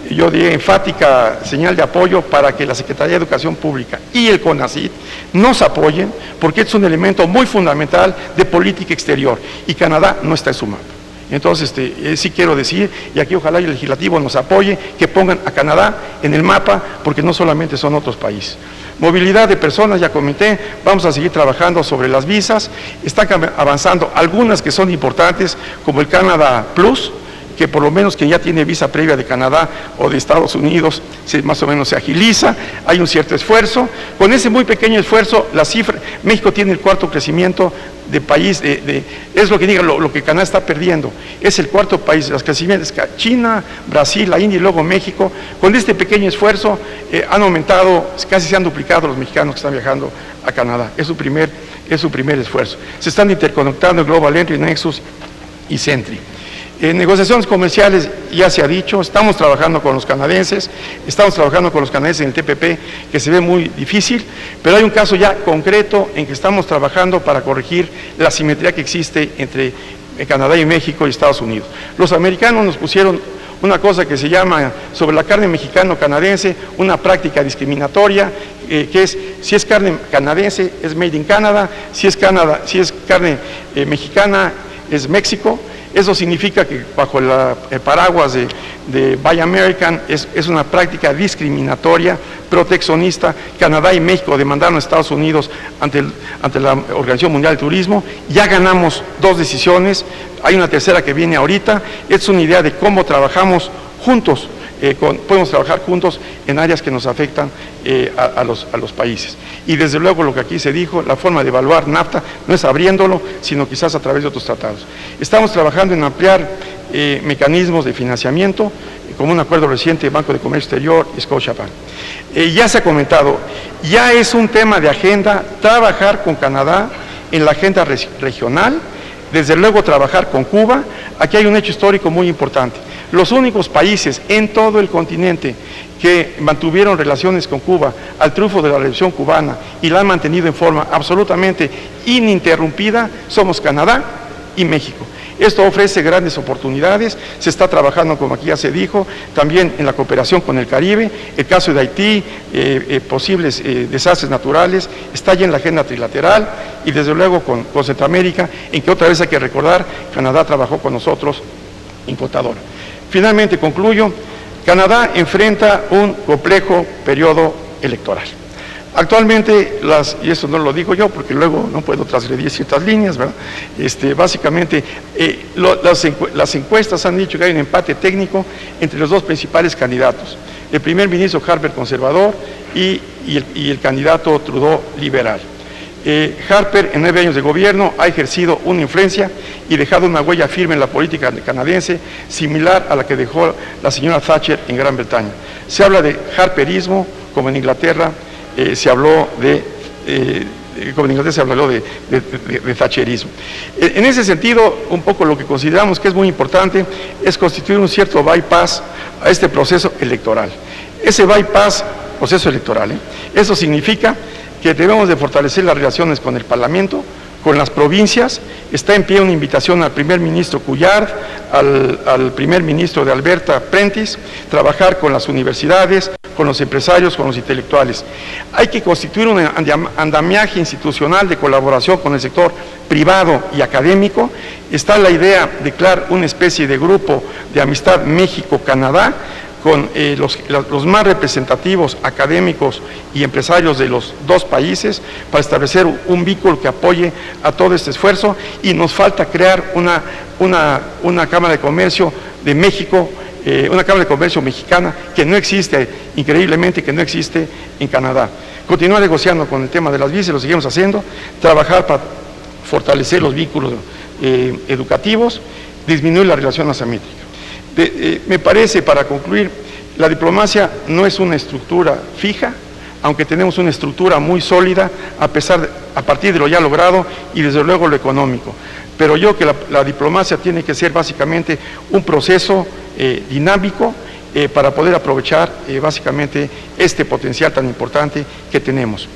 yo diría, enfática señal de apoyo para que la Secretaría de Educación Pública y el CONACYT nos apoyen, porque es un elemento muy fundamental de política exterior y Canadá no está en su mapa. Entonces, sí quiero decir, y aquí ojalá el legislativo nos apoye, que pongan a Canadá en el mapa, porque no solamente son otros países. Movilidad de personas, ya comenté, vamos a seguir trabajando sobre las visas, están avanzando algunas que son importantes, como el Canada Plus, que por lo menos quien ya tiene visa previa de Canadá o de Estados Unidos, más o menos se agiliza, hay un cierto esfuerzo. Con ese muy pequeño esfuerzo, la cifra, México tiene el cuarto crecimiento de país, es lo que diga, lo que Canadá está perdiendo, es el cuarto país, los crecimientos, China, Brasil, la India y luego México. Con este pequeño esfuerzo han aumentado, casi se han duplicado los mexicanos que están viajando a Canadá, es su primer esfuerzo. Se están interconectando Global Entry, Nexus y Sentry. En negociaciones comerciales, ya se ha dicho, estamos trabajando con los canadienses, en el TPP, que se ve muy difícil, pero hay un caso ya concreto en que estamos trabajando para corregir la asimetría que existe entre Canadá y México y Estados Unidos. Los americanos nos pusieron una cosa que se llama, sobre la carne mexicano-canadiense, una práctica discriminatoria, que es, si es carne canadiense, es made in Canada, si es carne mexicana, es México. Eso significa que bajo el paraguas de Buy American es una práctica discriminatoria, proteccionista. Canadá y México demandaron a Estados Unidos ante la Organización Mundial del Turismo. Ya ganamos 2 decisiones, hay una tercera que viene ahorita. Es una idea de cómo trabajamos juntos, podemos trabajar juntos en áreas que nos afectan a los países. Y desde luego lo que aquí se dijo, la forma de evaluar NAFTA no es abriéndolo, sino quizás a través de otros tratados. Estamos trabajando en ampliar mecanismos de financiamiento, como un acuerdo reciente de Banco de Comercio Exterior y Scotiabank. Ya se ha comentado, ya es un tema de agenda trabajar con Canadá en la agenda regional, desde luego trabajar con Cuba. Aquí hay un hecho histórico muy importante. Los únicos países en todo el continente que mantuvieron relaciones con Cuba al triunfo de la Revolución Cubana y la han mantenido en forma absolutamente ininterrumpida somos Canadá y México. Esto ofrece grandes oportunidades, se está trabajando, como aquí ya se dijo, también en la cooperación con el Caribe, el caso de Haití, posibles desastres naturales, está ya en la agenda trilateral y desde luego con Centroamérica, en que otra vez hay que recordar, Canadá trabajó con nosotros en Contador. Finalmente concluyo, Canadá enfrenta un complejo periodo electoral. Actualmente, y eso no lo digo yo porque luego no puedo transgredir ciertas líneas, ¿verdad? Básicamente, las encuestas han dicho que hay un empate técnico entre los 2 principales candidatos, el primer ministro Harper conservador y el candidato Trudeau liberal. Harper, en 9 años de gobierno, ha ejercido una influencia y dejado una huella firme en la política canadiense, similar a la que dejó la señora Thatcher en Gran Bretaña. Se habla de harperismo, como en Inglaterra se habló de thatcherismo. En ese sentido, un poco lo que consideramos que es muy importante es constituir un cierto bypass a este proceso electoral. Ese bypass, proceso electoral, eso significa que debemos de fortalecer las relaciones con el Parlamento, con las provincias. Está en pie una invitación al primer ministro Couillard, al primer ministro de Alberta, Prentice, trabajar con las universidades, con los empresarios, con los intelectuales. Hay que constituir un andamiaje institucional de colaboración con el sector privado y académico. Está la idea de crear una especie de grupo de amistad México-Canadá, con los más representativos académicos y empresarios de los dos países para establecer un vínculo que apoye a todo este esfuerzo, y nos falta crear una Cámara de Comercio de México, una Cámara de Comercio mexicana que no existe, increíblemente que no existe en Canadá. Continuar negociando con el tema de las visas, lo seguimos haciendo, trabajar para fortalecer los vínculos educativos, disminuir la relación asimétrica. Me parece, para concluir, la diplomacia no es una estructura fija, aunque tenemos una estructura muy sólida a partir de lo ya logrado y desde luego lo económico. Pero yo creo que la diplomacia tiene que ser básicamente un proceso dinámico para poder aprovechar básicamente este potencial tan importante que tenemos.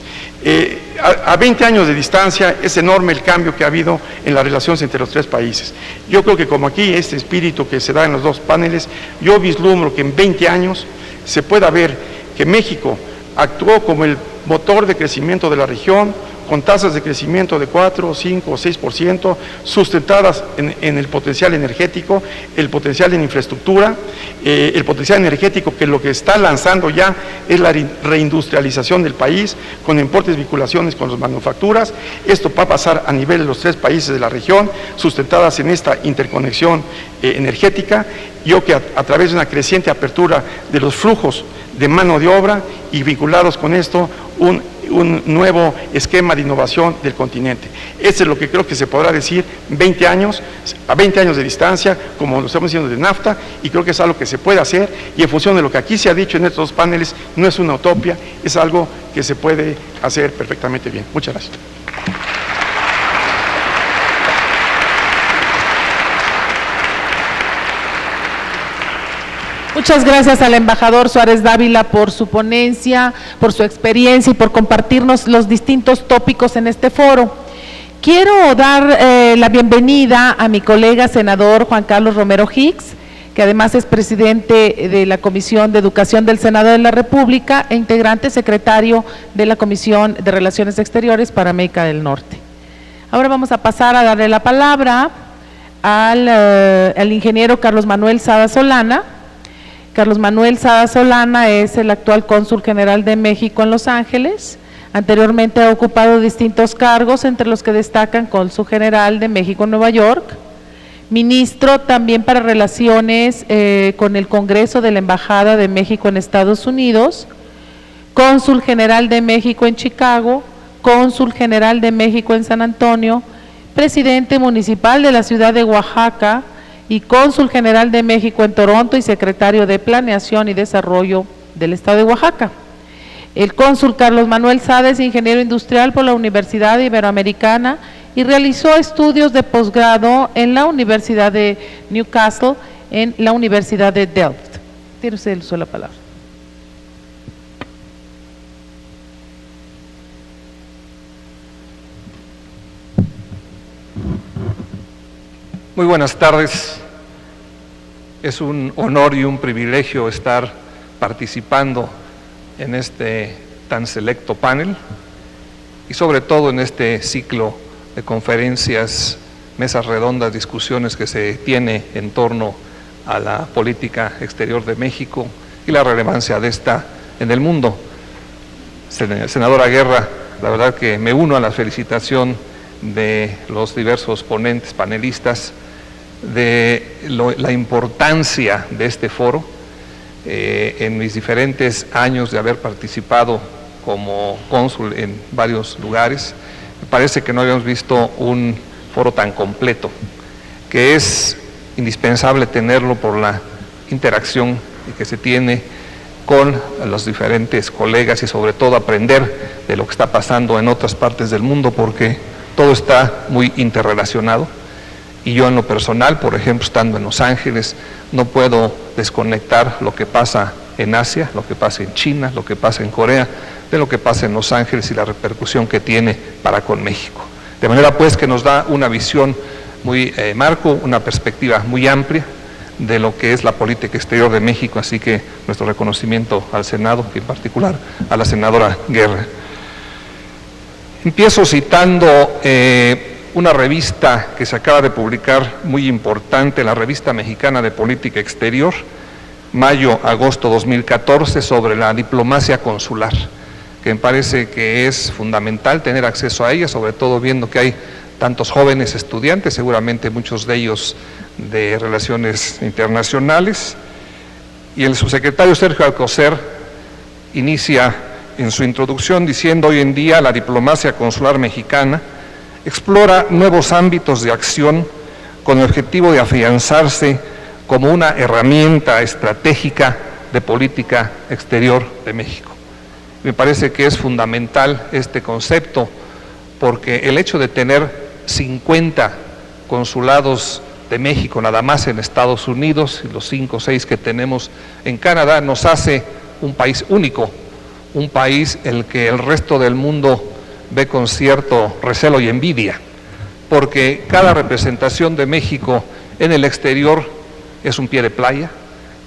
A 20 años de distancia es enorme el cambio que ha habido en las relaciones entre los tres países. Yo creo que como aquí este espíritu que se da en los dos paneles, yo vislumbro que en 20 años se pueda ver que México actuó como el motor de crecimiento de la región, con tasas de crecimiento de 4, 5 o 6%, sustentadas en el potencial energético, el potencial en infraestructura, el potencial energético, que lo que está lanzando ya es la reindustrialización del país, con importantes vinculaciones con las manufacturas. Esto va a pasar a nivel de los tres países de la región, sustentadas en esta interconexión energética. Yo que a través de una creciente apertura de los flujos de mano de obra y vinculados con esto, un nuevo esquema de innovación del continente. Eso es lo que creo que se podrá decir 20 años, a 20 años de distancia, como lo estamos diciendo de NAFTA, y creo que es algo que se puede hacer, y en función de lo que aquí se ha dicho en estos dos paneles, no es una utopía, es algo que se puede hacer perfectamente bien. Muchas gracias. Muchas gracias al embajador Suárez Dávila por su ponencia, por su experiencia y por compartirnos los distintos tópicos en este foro. Quiero dar la bienvenida a mi colega senador Juan Carlos Romero Hicks, que además es presidente de la Comisión de Educación del Senado de la República e integrante secretario de la Comisión de Relaciones Exteriores para América del Norte. Ahora vamos a pasar a darle la palabra al ingeniero Carlos Manuel Sada Solana. Carlos Manuel Sada Solana es el actual cónsul general de México en Los Ángeles. Anteriormente ha ocupado distintos cargos, entre los que destacan cónsul general de México en Nueva York, ministro también para relaciones con el Congreso de la Embajada de México en Estados Unidos, cónsul general de México en Chicago, cónsul general de México en San Antonio, presidente municipal de la ciudad de Oaxaca, y cónsul general de México en Toronto y secretario de Planeación y Desarrollo del Estado de Oaxaca. El cónsul Carlos Manuel Sada es ingeniero industrial por la Universidad Iberoamericana y realizó estudios de posgrado en la Universidad de Newcastle, en la Universidad de Delft. Tiene usted el uso de la palabra. Muy buenas tardes. Es un honor y un privilegio estar participando en este tan selecto panel y sobre todo en este ciclo de conferencias, mesas redondas, discusiones que se tiene en torno a la política exterior de México y la relevancia de esta en el mundo. Senadora Guerra, la verdad que me uno a la felicitación de los diversos ponentes, panelistas, de la importancia de este foro. En mis diferentes años de haber participado como cónsul en varios lugares, Me parece que no habíamos visto un foro tan completo, que es indispensable tenerlo por la interacción que se tiene con los diferentes colegas y sobre todo aprender de lo que está pasando en otras partes del mundo, porque todo está muy interrelacionado. Y yo en lo personal, por ejemplo, estando en Los Ángeles, no puedo desconectar lo que pasa en Asia, lo que pasa en China, lo que pasa en Corea, de lo que pasa en Los Ángeles y la repercusión que tiene para con México. De manera pues que nos da una visión muy marco, una perspectiva muy amplia de lo que es la política exterior de México, así que nuestro reconocimiento al Senado, y en particular a la senadora Guerra. Empiezo citando una revista que se acaba de publicar muy importante, la Revista Mexicana de Política Exterior, mayo-agosto 2014, sobre la diplomacia consular, que me parece que es fundamental tener acceso a ella, sobre todo viendo que hay tantos jóvenes estudiantes, seguramente muchos de ellos de Relaciones Internacionales, y el subsecretario Sergio Alcocer inicia en su introducción diciendo: hoy en día la diplomacia consular mexicana explora nuevos ámbitos de acción con el objetivo de afianzarse como una herramienta estratégica de política exterior de México. Me parece que es fundamental este concepto, porque el hecho de tener 50 consulados de México nada más en Estados Unidos y los 5 o 6 que tenemos en Canadá nos hace un país único, un país el que el resto del mundo ve con cierto recelo y envidia, porque cada representación de México en el exterior es un pie de playa,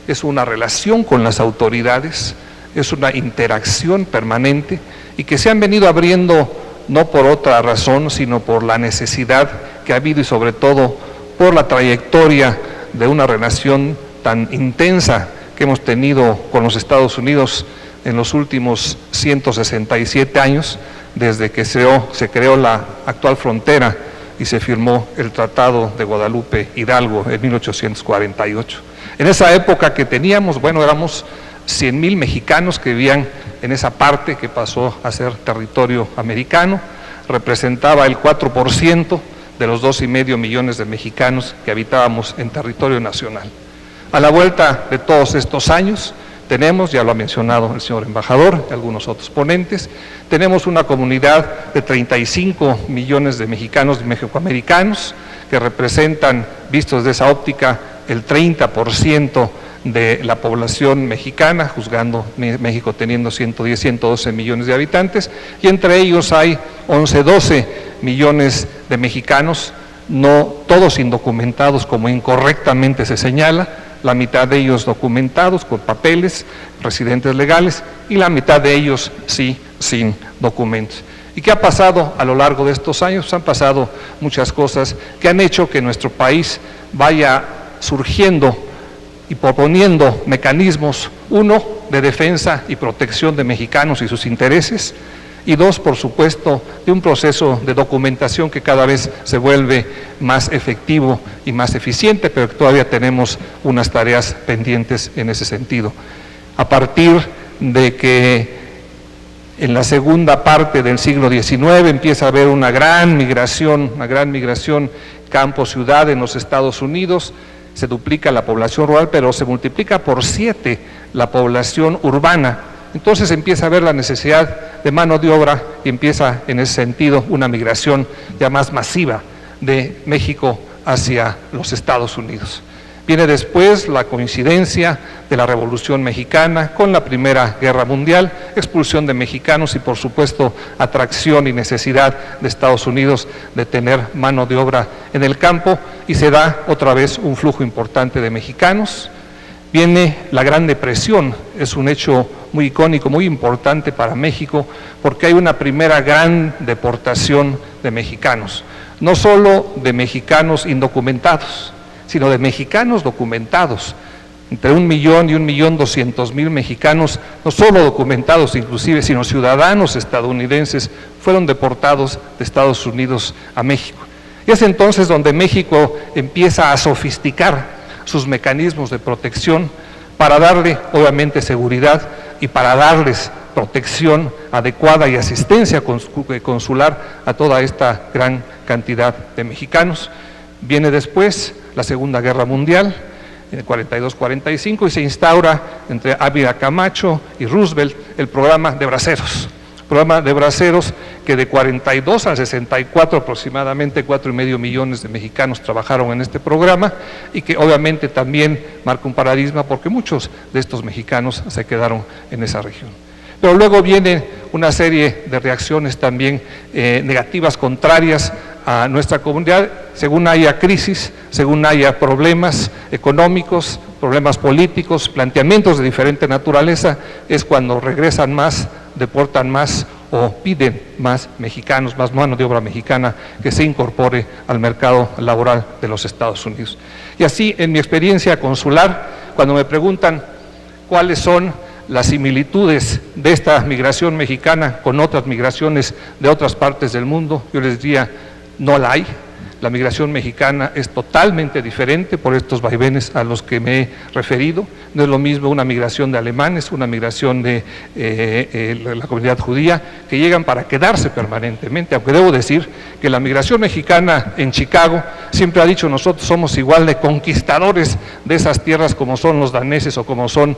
es una relación con las autoridades, es una interacción permanente, y que se han venido abriendo no por otra razón, sino por la necesidad que ha habido y sobre todo por la trayectoria de una relación tan intensa que hemos tenido con los Estados Unidos en los últimos 167 años, desde que se creó la actual frontera y se firmó el Tratado de Guadalupe Hidalgo en 1848. En esa época que teníamos, éramos 100,000 mexicanos que vivían en esa parte que pasó a ser territorio americano, representaba el 4% de los 2,5 millones de mexicanos que habitábamos en territorio nacional. A la vuelta de todos estos años, tenemos, ya lo ha mencionado el señor embajador y algunos otros ponentes, tenemos una comunidad de 35 millones de mexicanos mexicoamericanos que representan, vistos de esa óptica, el 30% de la población mexicana, juzgando México teniendo 110, 112 millones de habitantes, y entre ellos hay 11, 12 millones de mexicanos, no todos indocumentados como incorrectamente se señala, la mitad de ellos documentados con papeles, residentes legales, y la mitad de ellos sí, sin documentos. ¿Y qué ha pasado a lo largo de estos años? Han pasado muchas cosas que han hecho que nuestro país vaya surgiendo y proponiendo mecanismos, uno, de defensa y protección de mexicanos y sus intereses, y dos, por supuesto, de un proceso de documentación que cada vez se vuelve más efectivo y más eficiente, pero que todavía tenemos unas tareas pendientes en ese sentido. A partir de que en la segunda parte del siglo XIX empieza a haber una gran migración campo-ciudad en los Estados Unidos, se duplica la población rural, pero se multiplica por 7 la población urbana. Entonces empieza a haber la necesidad de mano de obra y empieza en ese sentido una migración ya más masiva de México hacia los Estados Unidos. Viene después la coincidencia de la Revolución Mexicana con la Primera Guerra Mundial, expulsión de mexicanos y por supuesto atracción y necesidad de Estados Unidos de tener mano de obra en el campo, y se da otra vez un flujo importante de mexicanos. Viene la Gran Depresión, es un hecho muy icónico, muy importante para México, porque hay una primera gran deportación de mexicanos, no solo de mexicanos indocumentados, sino de mexicanos documentados, entre 1,000,000 y 1,200,000 mexicanos, no solo documentados inclusive, sino ciudadanos estadounidenses, fueron deportados de Estados Unidos a México. Y es entonces donde México empieza a sofisticar sus mecanismos de protección para darle, obviamente, seguridad y para darles protección adecuada y asistencia consular a toda esta gran cantidad de mexicanos. Viene después la Segunda Guerra Mundial, en el 42-45, y se instaura entre Ávila Camacho y Roosevelt el programa de braceros. Programa de braceros que de 42 al 64 aproximadamente 4,5 millones de mexicanos trabajaron en este programa y que obviamente también marca un paradigma porque muchos de estos mexicanos se quedaron en esa región. Pero luego viene una serie de reacciones también negativas, contrarias a nuestra comunidad, según haya crisis, según haya problemas económicos, problemas políticos, planteamientos de diferente naturaleza, es cuando regresan más, deportan más o piden más mexicanos, más mano de obra mexicana que se incorpore al mercado laboral de los Estados Unidos. Y así, en mi experiencia consular, cuando me preguntan cuáles son las similitudes de esta migración mexicana con otras migraciones de otras partes del mundo, yo les diría, no la hay. La migración mexicana es totalmente diferente por estos vaivenes a los que me he referido. No es lo mismo una migración de alemanes, una migración de la comunidad judía, que llegan para quedarse permanentemente, aunque debo decir que la migración mexicana en Chicago siempre ha dicho nosotros somos igual de conquistadores de esas tierras como son los daneses o como son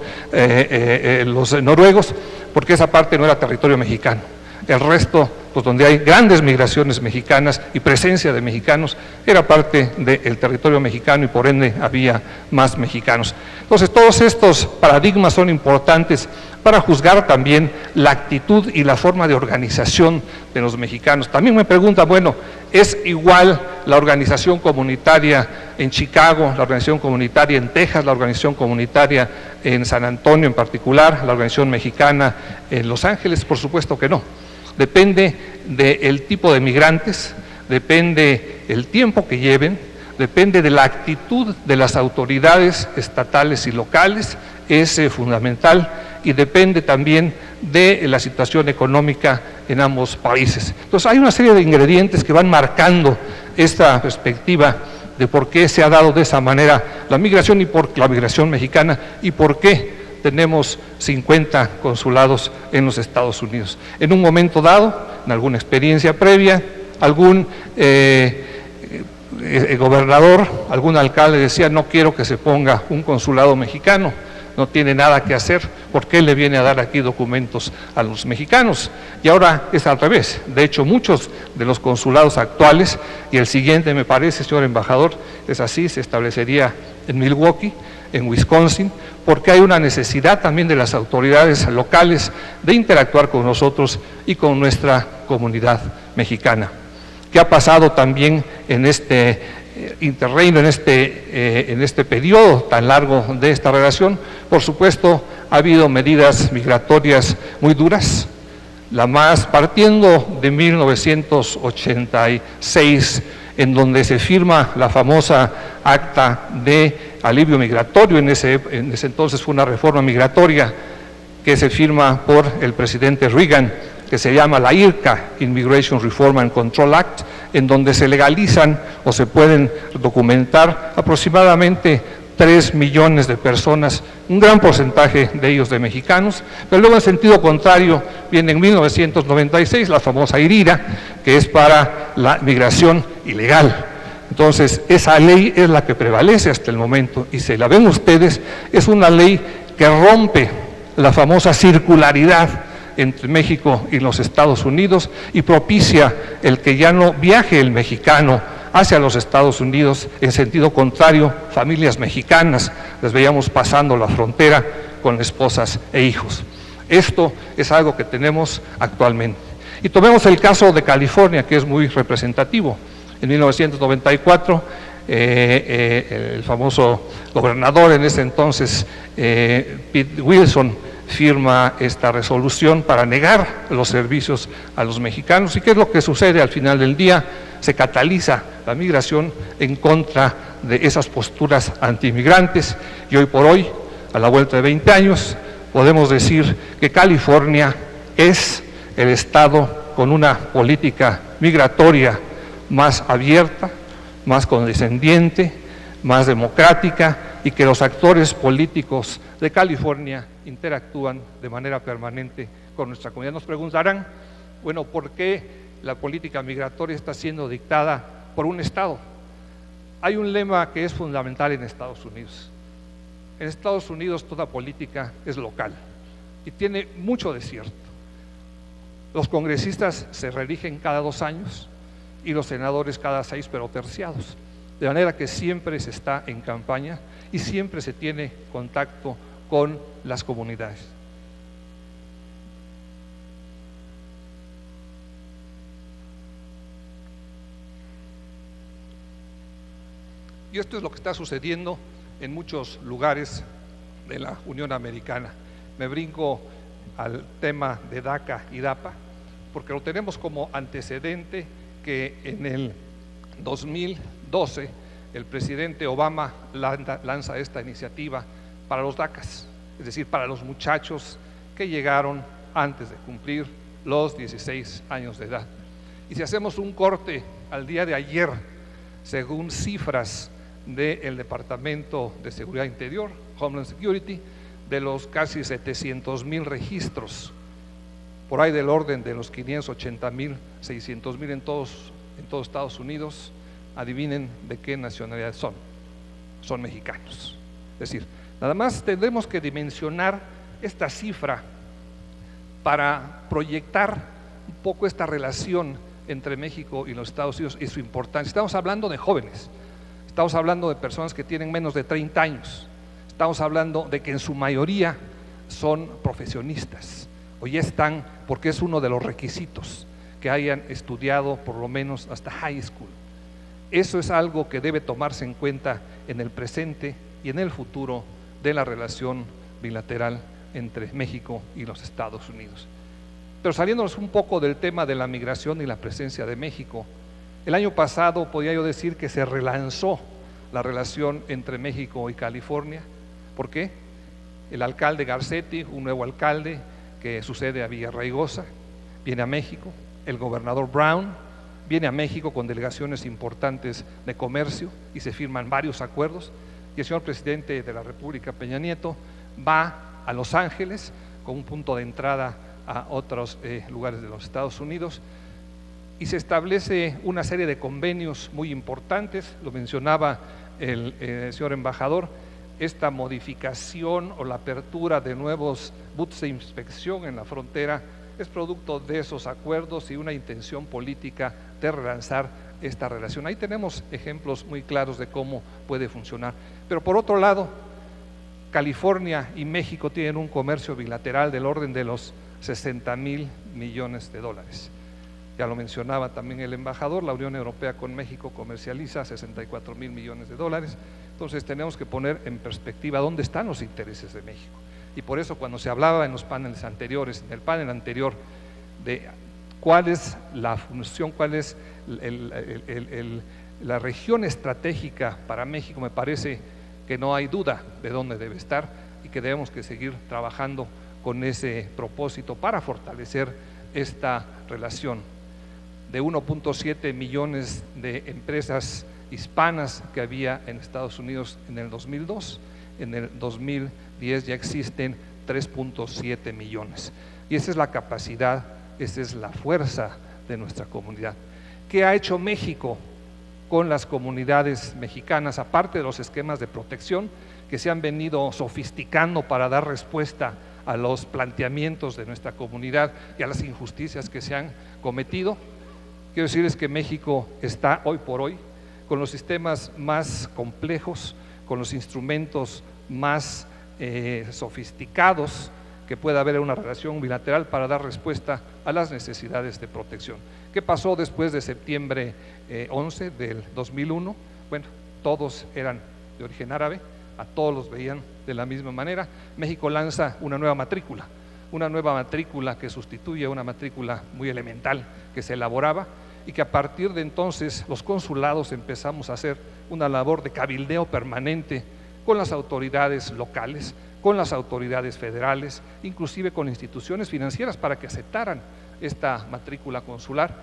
los noruegos, porque esa parte no era territorio mexicano. El resto, pues donde hay grandes migraciones mexicanas y presencia de mexicanos, era parte del territorio mexicano y por ende había más mexicanos. Entonces todos estos paradigmas son importantes para juzgar también la actitud y la forma de organización de los mexicanos. También me preguntan, bueno, ¿es igual la organización comunitaria en Chicago, la organización comunitaria en Texas, la organización comunitaria en San Antonio en particular, la organización mexicana en Los Ángeles? Por supuesto que no. Depende del tipo de migrantes, depende el tiempo que lleven, depende de la actitud de las autoridades estatales y locales, es fundamental, y depende también de la situación económica en ambos países. Entonces hay una serie de ingredientes que van marcando esta perspectiva de por qué se ha dado de esa manera la migración y por la migración mexicana y por qué tenemos 50 consulados en los Estados Unidos. En un momento dado, en alguna experiencia previa, algún gobernador, algún alcalde decía, no quiero que se ponga un consulado mexicano, no tiene nada que hacer, ¿por qué le viene a dar aquí documentos a los mexicanos? Y ahora es al revés. De hecho, muchos de los consulados actuales, y el siguiente me parece, señor embajador, es así, se establecería en Milwaukee, en Wisconsin, porque hay una necesidad también de las autoridades locales de interactuar con nosotros y con nuestra comunidad mexicana. ¿Qué ha pasado también en este interreino, en este periodo tan largo de esta relación? Por supuesto, ha habido medidas migratorias muy duras, la más partiendo de 1986, en donde se firma la famosa acta de alivio migratorio. En ese entonces fue una reforma migratoria que se firma por el presidente Reagan, que se llama la IRCA, Immigration Reform and Control Act, en donde se legalizan o se pueden documentar aproximadamente 3 millones de personas, un gran porcentaje de ellos de mexicanos, pero luego en sentido contrario viene en 1996 la famosa IRIRA, que es para la migración ilegal. Entonces esa ley es la que prevalece hasta el momento y si la ven ustedes, es una ley que rompe la famosa circularidad entre México y los Estados Unidos y propicia el que ya no viaje el mexicano hacia los Estados Unidos, en sentido contrario, familias mexicanas les veíamos pasando la frontera con esposas e hijos. Esto es algo que tenemos actualmente. Y tomemos el caso de California, que es muy representativo. En 1994, el famoso gobernador en ese entonces, Pete Wilson, firma esta resolución para negar los servicios a los mexicanos. ¿Y qué es lo que sucede al final del día? Se cataliza la migración en contra de esas posturas antimigrantes y hoy por hoy, a la vuelta de 20 años, podemos decir que California es el estado con una política migratoria más abierta, más condescendiente, más democrática y que los actores políticos de California interactúan de manera permanente con nuestra comunidad. Nos preguntarán, bueno, ¿por qué la política migratoria está siendo dictada por un Estado? Hay un lema que es fundamental en Estados Unidos. En Estados Unidos toda política es local y tiene mucho de cierto. Los congresistas se reeligen cada 2 años y los senadores cada 6, pero terciados. De manera que siempre se está en campaña y siempre se tiene contacto con las comunidades. Y esto es lo que está sucediendo en muchos lugares de la Unión Americana. Me brinco al tema de DACA y DAPA, porque lo tenemos como antecedente que en el 2012 el presidente Obama lanza esta iniciativa para los DACAs, es decir, para los muchachos que llegaron antes de cumplir los 16 años de edad. Y si hacemos un corte al día de ayer, según cifras del Departamento de Seguridad Interior, Homeland Security, de los casi 700,000 registros, por ahí del orden de los 580,000, 600,000 en todos Estados Unidos, adivinen de qué nacionalidad son mexicanos. Es decir, nada más tendremos que dimensionar esta cifra para proyectar un poco esta relación entre México y los Estados Unidos y su importancia. Estamos hablando de jóvenes, estamos hablando de personas que tienen menos de 30 años, estamos hablando de que en su mayoría son profesionistas, o ya están, porque es uno de los requisitos, que hayan estudiado por lo menos hasta high school. Eso es algo que debe tomarse en cuenta en el presente y en el futuro de la relación bilateral entre México y los Estados Unidos. Pero saliéndonos un poco del tema de la migración y la presencia de México, el año pasado podría yo decir que se relanzó la relación entre México y California. ¿Por qué? El alcalde Garcetti, un nuevo alcalde que sucede a Villarraigosa, viene a México. El gobernador Brown viene a México con delegaciones importantes de comercio y se firman varios acuerdos. Y el señor presidente de la República, Peña Nieto, va a Los Ángeles con un punto de entrada a otros lugares de los Estados Unidos, y se establece una serie de convenios muy importantes. Lo mencionaba el señor embajador, esta modificación o la apertura de nuevos booths de inspección en la frontera es producto de esos acuerdos y una intención política de relanzar esta relación. Ahí tenemos ejemplos muy claros de cómo puede funcionar. Pero por otro lado, California y México tienen un comercio bilateral del orden de los 60,000 millones de dólares. Ya lo mencionaba también el embajador, la Unión Europea con México comercializa 64,000 millones de dólares. Entonces tenemos que poner en perspectiva dónde están los intereses de México. Y por eso cuando se hablaba en los paneles anteriores, en el panel anterior, de cuál es la función, cuál es la región estratégica para México, me parece que no hay duda de dónde debe estar y que debemos que seguir trabajando con ese propósito para fortalecer esta relación. De 1.7 millones de empresas hispanas que había en Estados Unidos en el 2002, en el 2010 ya existen 3.7 millones. Y esa es la capacidad, esa es la fuerza de nuestra comunidad. ¿Qué ha hecho México con las comunidades mexicanas, aparte de los esquemas de protección que se han venido sofisticando para dar respuesta a los planteamientos de nuestra comunidad y a las injusticias que se han cometido? Quiero decirles que México está hoy por hoy con los sistemas más complejos, con los instrumentos más sofisticados que pueda haber en una relación bilateral para dar respuesta a las necesidades de protección. ¿Qué pasó después de septiembre 11 del 2001? Bueno, todos eran de origen árabe, a todos los veían de la misma manera. México lanza una nueva matrícula que sustituye a una matrícula muy elemental que se elaboraba, y que a partir de entonces los consulados empezamos a hacer una labor de cabildeo permanente con las autoridades locales, con las autoridades federales, inclusive con instituciones financieras para que aceptaran esta matrícula consular.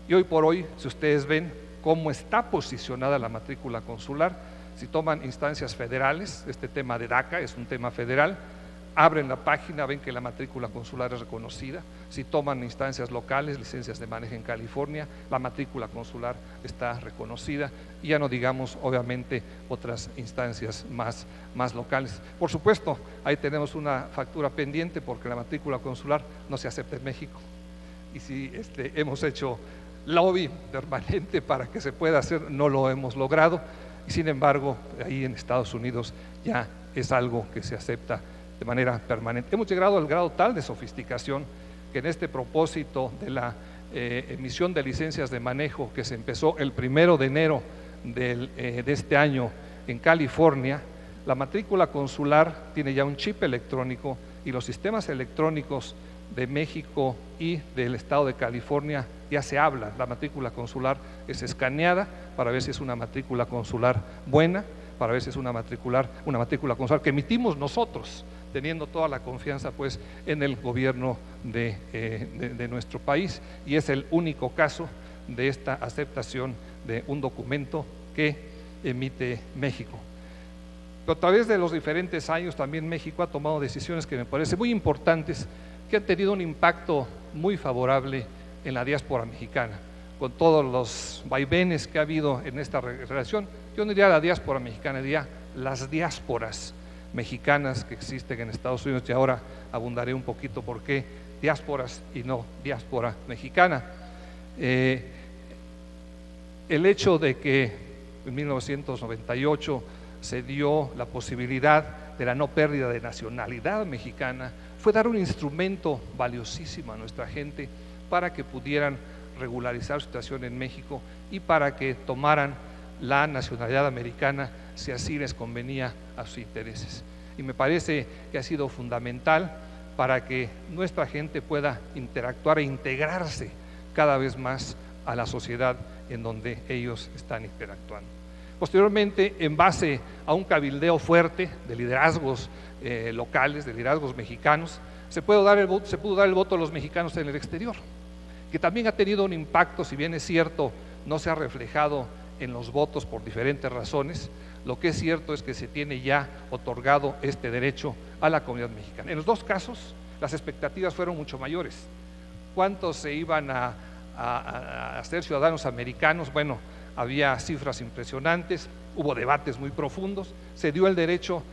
Y hoy por hoy, si ustedes ven cómo está posicionada la matrícula consular, si toman instancias federales, este tema de DACA es un tema federal, abren la página, ven que la matrícula consular es reconocida. Si toman instancias locales, licencias de manejo en California, la matrícula consular está reconocida, y ya no digamos obviamente otras instancias más locales. Por supuesto, ahí tenemos una factura pendiente porque la matrícula consular no se acepta en México, y si hemos hecho lobby permanente para que se pueda hacer, no lo hemos logrado, y sin embargo ahí en Estados Unidos ya es algo que se acepta de manera permanente. Hemos llegado al grado tal de sofisticación que en este propósito de la emisión de licencias de manejo que se empezó el 1 de enero de este año en California, la matrícula consular tiene ya un chip electrónico, y los sistemas electrónicos de México y del estado de California ya se habla. La matrícula consular es escaneada para ver si es una matrícula consular buena, para ver si es una matrícula consular que emitimos nosotros, teniendo toda la confianza pues en el gobierno de nuestro país, y es el único caso de esta aceptación de un documento que emite México. Pero a través de los diferentes años también México ha tomado decisiones que me parecen muy importantes, que han tenido un impacto muy favorable en la diáspora mexicana, con todos los vaivenes que ha habido en esta relación. Yo no diría la diáspora mexicana, diría las diásporas mexicanas que existen en Estados Unidos, y ahora abundaré un poquito por qué diásporas y no diáspora mexicana. El hecho de que en 1998 se dio la posibilidad de la no pérdida de nacionalidad mexicana fue dar un instrumento valiosísimo a nuestra gente para que pudieran regularizar su situación en México y para que tomaran la nacionalidad americana si así les convenía a sus intereses. Y me parece que ha sido fundamental para que nuestra gente pueda interactuar e integrarse cada vez más a la sociedad en donde ellos están interactuando. Posteriormente, en base a un cabildeo fuerte de liderazgos locales, de liderazgos mexicanos, se pudo dar el voto a los mexicanos en el exterior, que también ha tenido un impacto, si bien es cierto, no se ha reflejado en los votos por diferentes razones. Lo que es cierto es que se tiene ya otorgado este derecho a la comunidad mexicana. En los dos casos, las expectativas fueron mucho mayores. ¿Cuántos se iban a ser ciudadanos americanos? Bueno, había cifras impresionantes, hubo debates muy profundos, se dio el derecho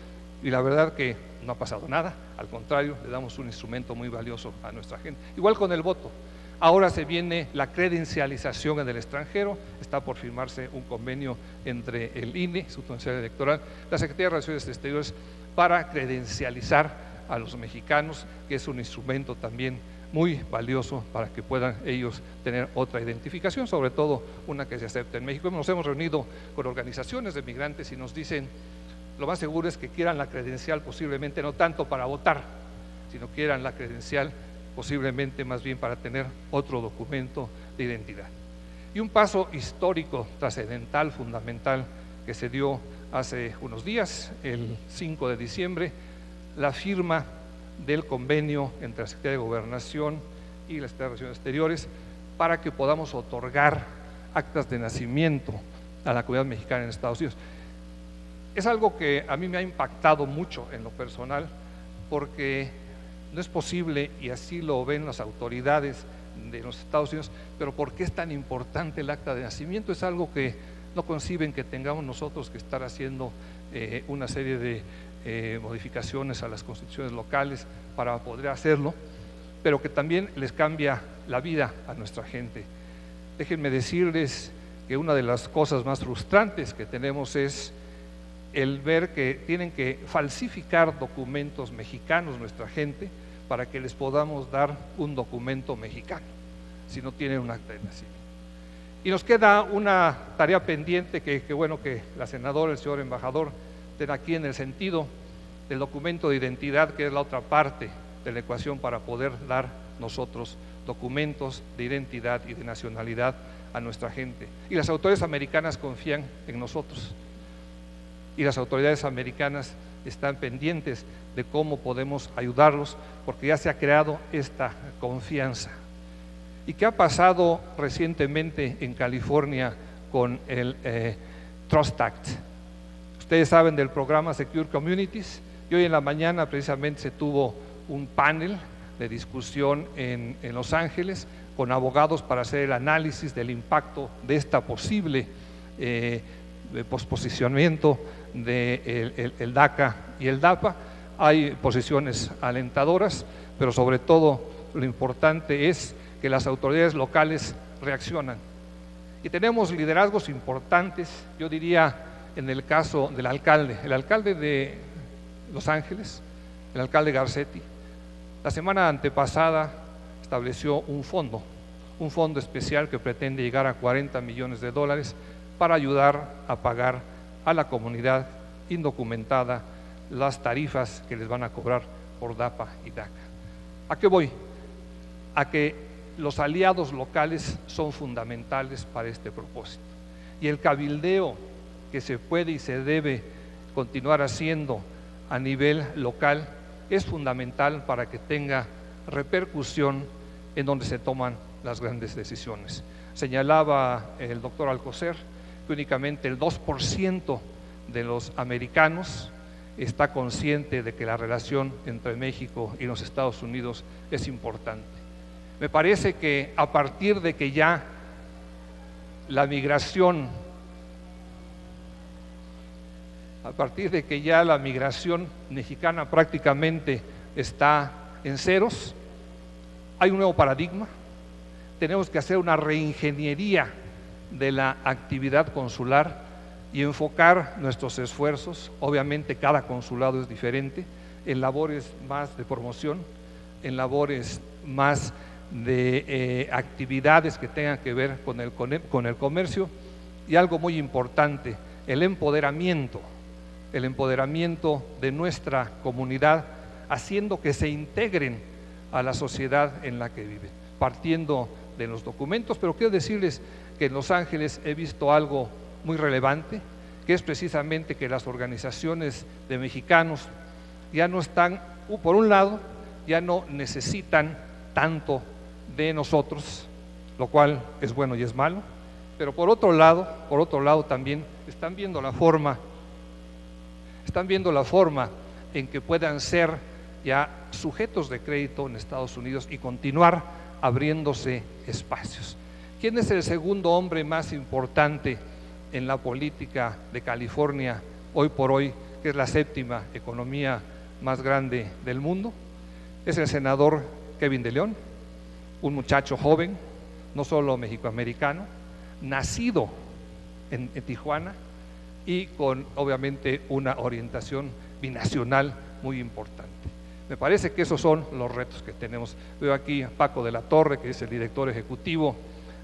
y la verdad que no ha pasado nada, al contrario, le damos un instrumento muy valioso a nuestra gente. Igual con el voto. Ahora se viene la credencialización en el extranjero, está por firmarse un convenio entre el INE, Instituto Nacional Electoral, la Secretaría de Relaciones Exteriores, para credencializar a los mexicanos, que es un instrumento también muy valioso para que puedan ellos tener otra identificación, sobre todo una que se acepte en México. Nos hemos reunido con organizaciones de migrantes y nos dicen, lo más seguro es que quieran la credencial posiblemente no tanto para votar, sino quieran la credencial posiblemente más bien para tener otro documento de identidad. Y un paso histórico, trascendental, fundamental, que se dio hace unos días, el 5 de diciembre, la firma del convenio entre la Secretaría de Gobernación y la Secretaría de Relaciones Exteriores para que podamos otorgar actas de nacimiento a la comunidad mexicana en Estados Unidos. Es algo que a mí me ha impactado mucho en lo personal, porque no es posible, y así lo ven las autoridades de los Estados Unidos, pero ¿por qué es tan importante el acta de nacimiento? Es algo que no conciben que tengamos nosotros que estar haciendo una serie de modificaciones a las constituciones locales para poder hacerlo, pero que también les cambia la vida a nuestra gente. Déjenme decirles que una de las cosas más frustrantes que tenemos es el ver que tienen que falsificar documentos mexicanos nuestra gente para que les podamos dar un documento mexicano, si no tienen un acta de nacimiento. Y nos queda una tarea pendiente que bueno que la senadora, el señor embajador, estén aquí en el sentido del documento de identidad, que es la otra parte de la ecuación para poder dar nosotros documentos de identidad y de nacionalidad a nuestra gente. Y las autoridades americanas confían en nosotros. Y las autoridades americanas están pendientes de cómo podemos ayudarlos, porque ya se ha creado esta confianza. ¿Y qué ha pasado recientemente en California con el Trust Act? Ustedes saben del programa Secure Communities, Y hoy en la mañana precisamente se tuvo un panel de discusión en Los Ángeles con abogados para hacer el análisis del impacto de esta posible posposicionamiento del DACA y el DAPA. Hay posiciones alentadoras, pero sobre todo lo importante es que las autoridades locales reaccionan. Y tenemos liderazgos importantes, yo diría, en el caso del alcalde. El alcalde de Los Ángeles, el alcalde Garcetti, la semana antepasada estableció un fondo especial que pretende llegar a $40 millones para ayudar a pagar a la comunidad indocumentada las tarifas que les van a cobrar por DAPA y DACA. ¿A qué voy? A que los aliados locales son fundamentales para este propósito. Y el cabildeo que se puede y se debe continuar haciendo a nivel local es fundamental para que tenga repercusión en donde se toman las grandes decisiones. Señalaba el doctor Alcocer que únicamente el 2% de los americanos está consciente de que la relación entre México y los Estados Unidos es importante. Me parece que a partir de que ya la migración mexicana prácticamente está en ceros, hay un nuevo paradigma. Tenemos que hacer una reingeniería de la actividad consular y enfocar nuestros esfuerzos, obviamente cada consulado es diferente, en labores más de promoción, en labores más de actividades que tengan que ver con el comercio, y algo muy importante, el empoderamiento de nuestra comunidad, haciendo que se integren a la sociedad en la que viven, partiendo de los documentos. Pero quiero decirles que en Los Ángeles he visto algo muy relevante, que es precisamente que las organizaciones de mexicanos ya no están, por un lado, ya no necesitan tanto de nosotros, lo cual es bueno y es malo, pero por otro lado también están viendo la forma en que puedan ser ya sujetos de crédito en Estados Unidos y continuar abriéndose espacios. ¿Quién es el segundo hombre más importante en la política de California hoy por hoy, que es la séptima economía más grande del mundo? Es el senador Kevin de León, un muchacho joven, no solo mexicoamericano, nacido en Tijuana y con obviamente una orientación binacional muy importante. Me parece que esos son los retos que tenemos. Veo aquí a Paco de la Torre, que es el director ejecutivo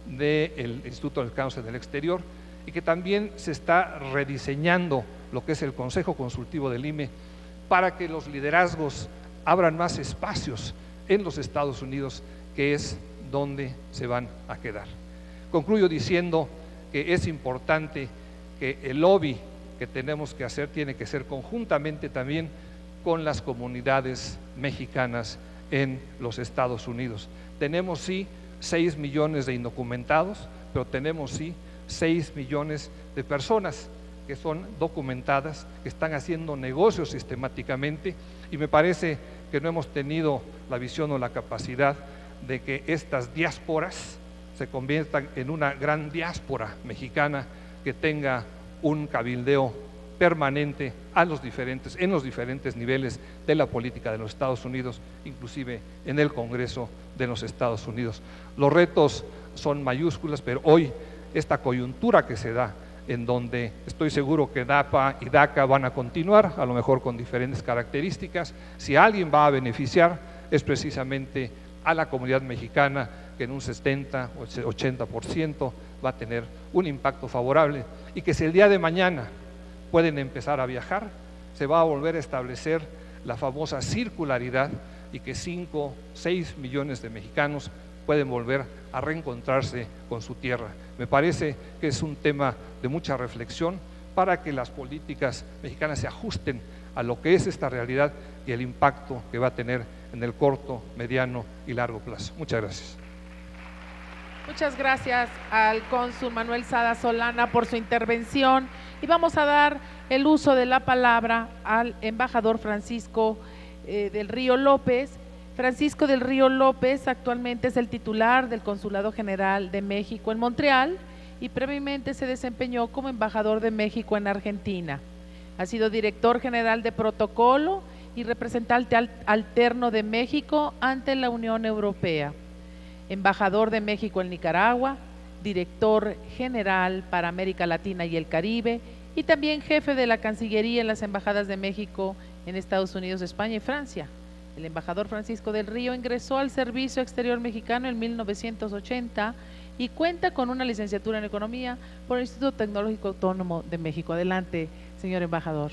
del Instituto del Cáncer del Exterior, y que también se está rediseñando lo que es el Consejo Consultivo del IME para que los liderazgos abran más espacios en los Estados Unidos, que es donde se van a quedar. Concluyo diciendo que es importante que el lobby que tenemos que hacer tiene que ser conjuntamente también con las comunidades mexicanas en los Estados Unidos. Tenemos sí 6 millones de indocumentados, pero tenemos sí 6 millones de personas que son documentadas, que están haciendo negocios sistemáticamente, y me parece que no hemos tenido la visión o la capacidad de que estas diásporas se conviertan en una gran diáspora mexicana que tenga un cabildeo permanente en los diferentes niveles de la política de los Estados Unidos, inclusive en el Congreso de los Estados Unidos. Los retos son mayúsculos, pero hoy esta coyuntura que se da, en donde estoy seguro que DAPA y DACA van a continuar, a lo mejor con diferentes características, si alguien va a beneficiar es precisamente a la comunidad mexicana, que en un 70 o 80% va a tener un impacto favorable, y que si el día de mañana pueden empezar a viajar, se va a volver a establecer la famosa circularidad, y que 5, 6 millones de mexicanos pueden volver a reencontrarse con su tierra. Me parece que es un tema de mucha reflexión para que las políticas mexicanas se ajusten a lo que es esta realidad y el impacto que va a tener en el corto, mediano y largo plazo. Muchas gracias. Muchas gracias al cónsul Manuel Sada Solana por su intervención, y vamos a dar el uso de la palabra al embajador Francisco del Río López. Francisco del Río López actualmente es el titular del Consulado General de México en Montreal y previamente se desempeñó como embajador de México en Argentina. Ha sido director general de protocolo y representante alterno de México ante la Unión Europea, embajador de México en Nicaragua, director general para América Latina y el Caribe y también jefe de la Cancillería en las embajadas de México en Estados Unidos, España y Francia. El embajador Francisco del Río ingresó al Servicio Exterior Mexicano en 1980 y cuenta con una licenciatura en Economía por el Instituto Tecnológico Autónomo de México. Adelante, señor embajador.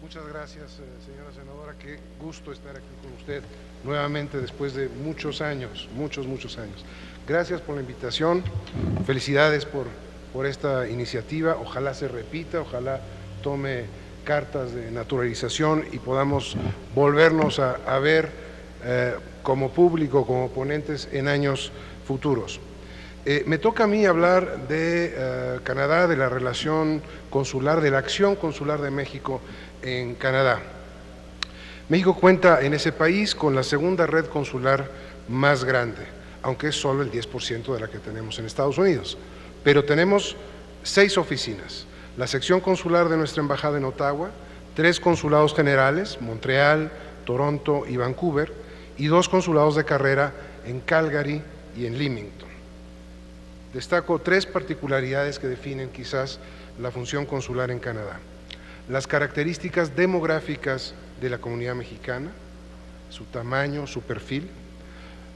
Muchas gracias, señora senadora. Qué gusto estar aquí con usted nuevamente después de muchos años, muchos años. Gracias por la invitación, felicidades por esta iniciativa. Ojalá se repita, ojalá tome cartas de naturalización y podamos volvernos a ver como público, como ponentes en años futuros. Me toca a mí hablar de Canadá, de la relación consular, de la acción consular de México en Canadá. México cuenta en ese país con la segunda red consular más grande, aunque es solo el 10% de la que tenemos en Estados Unidos. Pero tenemos 6 oficinas, la sección consular de nuestra embajada en Ottawa, 3 consulados generales, Montreal, Toronto y Vancouver, y 2 consulados de carrera en Calgary y en Leamington. Destaco 3 particularidades que definen quizás la función consular en Canadá. Las características demográficas de la comunidad mexicana, su tamaño, su perfil,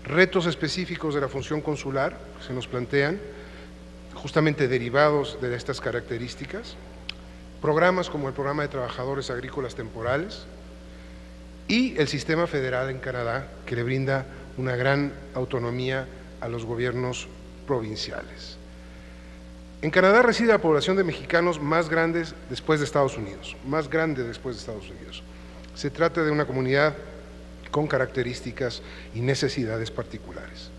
retos específicos de la función consular que se nos plantean, justamente derivados de estas características, programas como el Programa de Trabajadores Agrícolas Temporales y el sistema federal en Canadá, que le brinda una gran autonomía a los gobiernos provinciales. En Canadá reside la población de mexicanos más grande después de Estados Unidos. Se trata de una comunidad con características y necesidades particulares.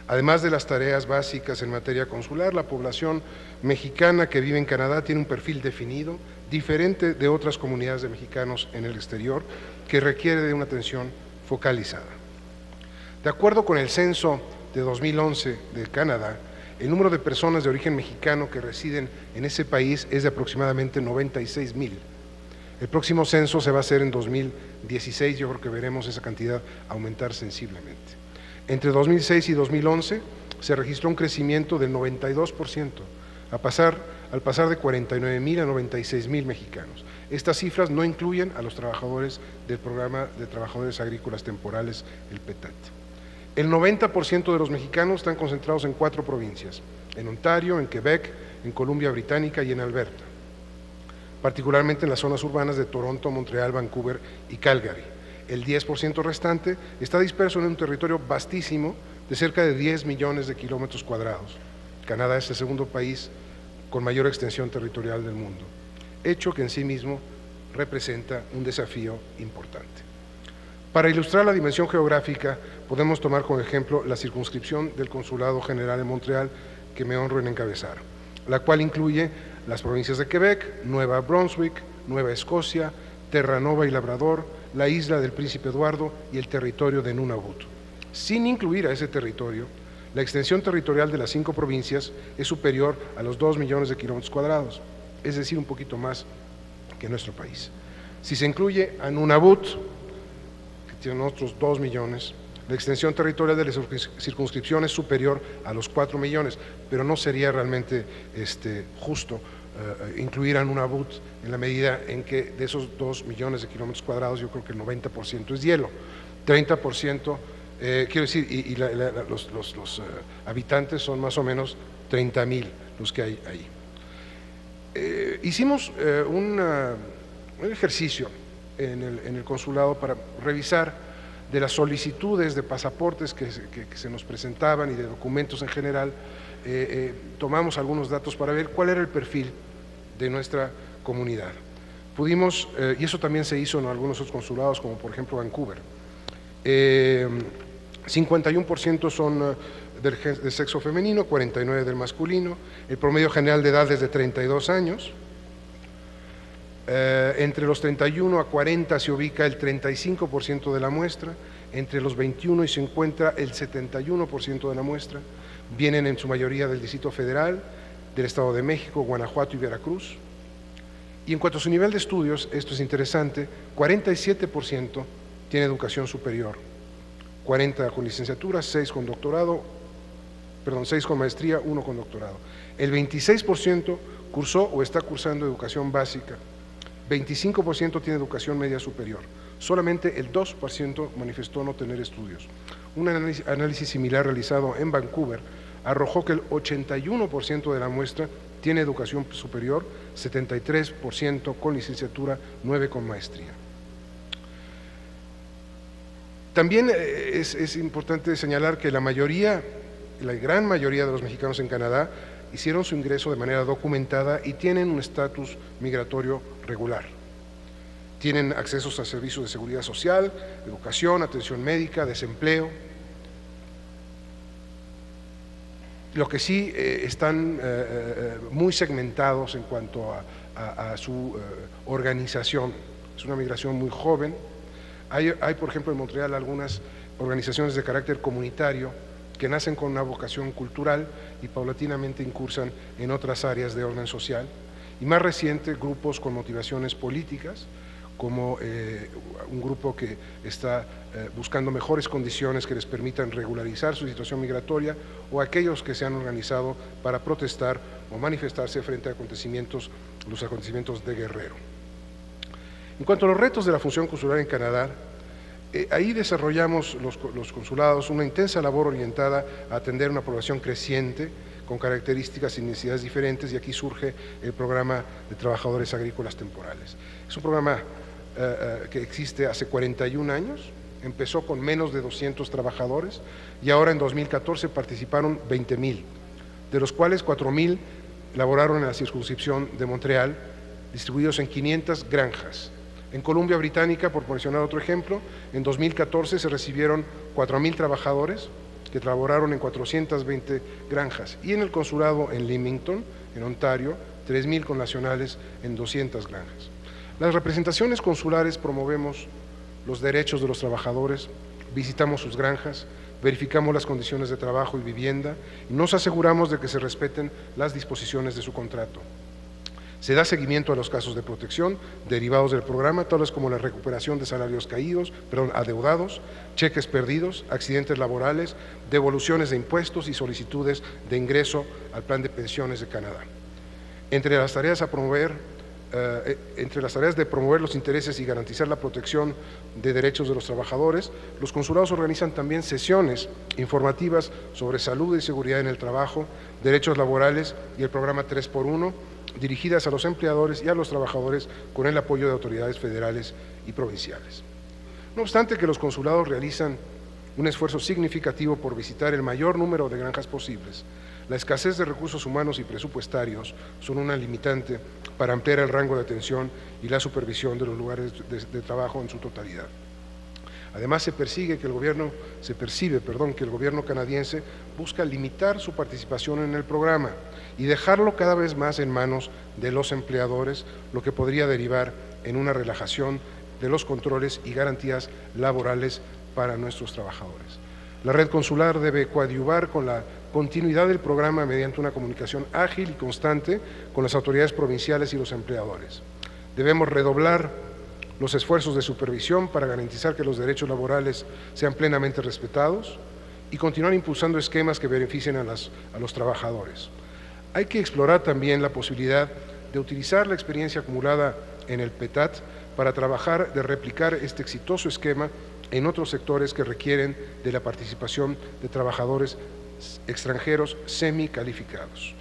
Además de las tareas básicas en materia consular, la población mexicana que vive en Canadá tiene un perfil definido, diferente de otras comunidades de mexicanos en el exterior, que requiere de una atención focalizada. De acuerdo con el censo de 2011 de Canadá, el número de personas de origen mexicano que residen en ese país es de aproximadamente 96,000. El próximo censo se va a hacer en 2016, yo creo que veremos esa cantidad aumentar sensiblemente. Entre 2006 y 2011 se registró un crecimiento del 92%, al pasar de 49,000 a 96,000 mexicanos. Estas cifras no incluyen a los trabajadores del Programa de Trabajadores Agrícolas Temporales, el PETAT. El 90% de los mexicanos están concentrados en 4 provincias, en Ontario, en Quebec, en Columbia Británica y en Alberta, particularmente en las zonas urbanas de Toronto, Montreal, Vancouver y Calgary. El 10% restante está disperso en un territorio vastísimo de cerca de 10 millones de kilómetros cuadrados. Canadá es el segundo país con mayor extensión territorial del mundo, hecho que en sí mismo representa un desafío importante. Para ilustrar la dimensión geográfica, podemos tomar como ejemplo la circunscripción del Consulado General en Montreal, que me honro en encabezar, la cual incluye las provincias de Quebec, Nueva Brunswick, Nueva Escocia, Terranova y Labrador, la isla del Príncipe Eduardo y el territorio de Nunavut. Sin incluir a ese territorio, la extensión territorial de las 5 provincias es superior a los 2 millones de kilómetros cuadrados, es decir, un poquito más que nuestro país. Si se incluye a Nunavut, tienen otros 2 millones. La extensión territorial de la circunscripción es superior a los 4 millones, pero no sería realmente justo incluir a Nunavut en la medida en que de esos 2 millones de kilómetros cuadrados yo creo que el 90% es hielo, 30%, quiero decir, y los habitantes son más o menos 30,000 los que hay ahí. Hicimos un ejercicio en el consulado para revisar de las solicitudes de pasaportes que se nos presentaban y de documentos en general. Tomamos algunos datos para ver cuál era el perfil de nuestra comunidad. Pudimos, y eso también se hizo en algunos otros consulados, como por ejemplo Vancouver, 51% son del sexo femenino, 49 del masculino. El promedio general de edad es de 32 años. Entre los 31 a 40 se ubica el 35% de la muestra, entre los 21 y 50 el 71% de la muestra. Vienen en su mayoría del Distrito Federal, del Estado de México, Guanajuato y Veracruz. Y en cuanto a su nivel de estudios, esto es interesante, 47% tiene educación superior, 40 con licenciatura, 6 con doctorado, 6 con maestría, 1 con doctorado. El 26% cursó o está cursando educación básica, 25% tiene educación media superior, solamente el 2% manifestó no tener estudios. Un análisis similar realizado en Vancouver arrojó que el 81% de la muestra tiene educación superior, 73% con licenciatura, 9 con maestría. También es importante señalar que la gran mayoría de los mexicanos en Canadá hicieron su ingreso de manera documentada y tienen un estatus migratorio regular. Tienen accesos a servicios de seguridad social, educación, atención médica, desempleo. Lo que sí están muy segmentados en cuanto a su organización. Es una migración muy joven. Hay, por ejemplo, en Montreal algunas organizaciones de carácter comunitario que nacen con una vocación cultural y paulatinamente incursan en otras áreas de orden social. Y más reciente, grupos con motivaciones políticas, como un grupo que está buscando mejores condiciones que les permitan regularizar su situación migratoria, o aquellos que se han organizado para protestar o manifestarse frente a los acontecimientos de Guerrero. En cuanto a los retos de la función consular en Canadá, ahí desarrollamos los consulados una intensa labor orientada a atender una población creciente con características y necesidades diferentes, y aquí surge el programa de trabajadores agrícolas temporales. Es un programa que existe hace 41 años, empezó con menos de 200 trabajadores y ahora en 2014 participaron 20,000, de los cuales 4,000 laboraron en la circunscripción de Montreal, distribuidos en 500 granjas. En Columbia Británica, por mencionar otro ejemplo, en 2014 se recibieron 4,000 trabajadores que laboraron en 420 granjas, y en el consulado en Leamington, en Ontario, 3,000 connacionales en 200 granjas. Las representaciones consulares promovemos los derechos de los trabajadores, visitamos sus granjas, verificamos las condiciones de trabajo y vivienda y nos aseguramos de que se respeten las disposiciones de su contrato. Se da seguimiento a los casos de protección derivados del programa, tales como la recuperación de salarios adeudados, cheques perdidos, accidentes laborales, devoluciones de impuestos y solicitudes de ingreso al plan de pensiones de Canadá. Entre las tareas de promover los intereses y garantizar la protección de derechos de los trabajadores, los consulados organizan también sesiones informativas sobre salud y seguridad en el trabajo, derechos laborales y el programa 3x1, dirigidas a los empleadores y a los trabajadores con el apoyo de autoridades federales y provinciales. No obstante que los consulados realizan un esfuerzo significativo por visitar el mayor número de granjas posibles, la escasez de recursos humanos y presupuestarios son una limitante para ampliar el rango de atención y la supervisión de los lugares de trabajo en su totalidad. Además, se percibe que el gobierno canadiense busca limitar su participación en el programa y dejarlo cada vez más en manos de los empleadores, lo que podría derivar en una relajación de los controles y garantías laborales para nuestros trabajadores. La red consular debe coadyuvar con la continuidad del programa mediante una comunicación ágil y constante con las autoridades provinciales y los empleadores. Debemos redoblar los esfuerzos de supervisión para garantizar que los derechos laborales sean plenamente respetados y continuar impulsando esquemas que beneficien a los trabajadores. Hay que explorar también la posibilidad de utilizar la experiencia acumulada en el PETAT para trabajar de replicar este exitoso esquema en otros sectores que requieren de la participación de trabajadores extranjeros semicalificados.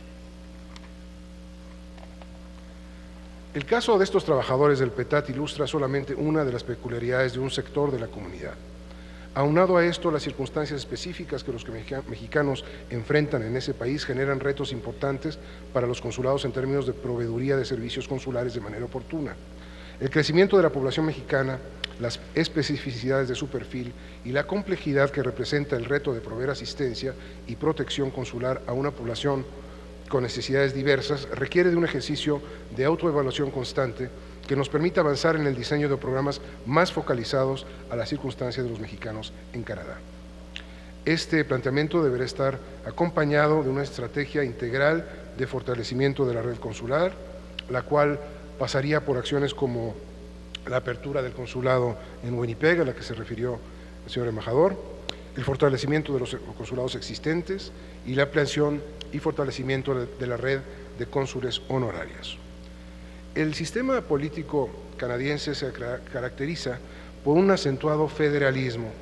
El caso de estos trabajadores del PETAT ilustra solamente una de las peculiaridades de un sector de la comunidad. Aunado a esto, las circunstancias específicas que los mexicanos enfrentan en ese país generan retos importantes para los consulados en términos de proveeduría de servicios consulares de manera oportuna. El crecimiento de la población mexicana, las especificidades de su perfil y la complejidad que representa el reto de proveer asistencia y protección consular a una población con necesidades diversas, requiere de un ejercicio de autoevaluación constante que nos permita avanzar en el diseño de programas más focalizados a las circunstancias de los mexicanos en Canadá. Este planteamiento deberá estar acompañado de una estrategia integral de fortalecimiento de la red consular, la cual pasaría por acciones como la apertura del consulado en Winnipeg, a la que se refirió el señor embajador, el fortalecimiento de los consulados existentes y la ampliación y fortalecimiento de la red de cónsules honorarios. El sistema político canadiense se caracteriza por un acentuado federalismo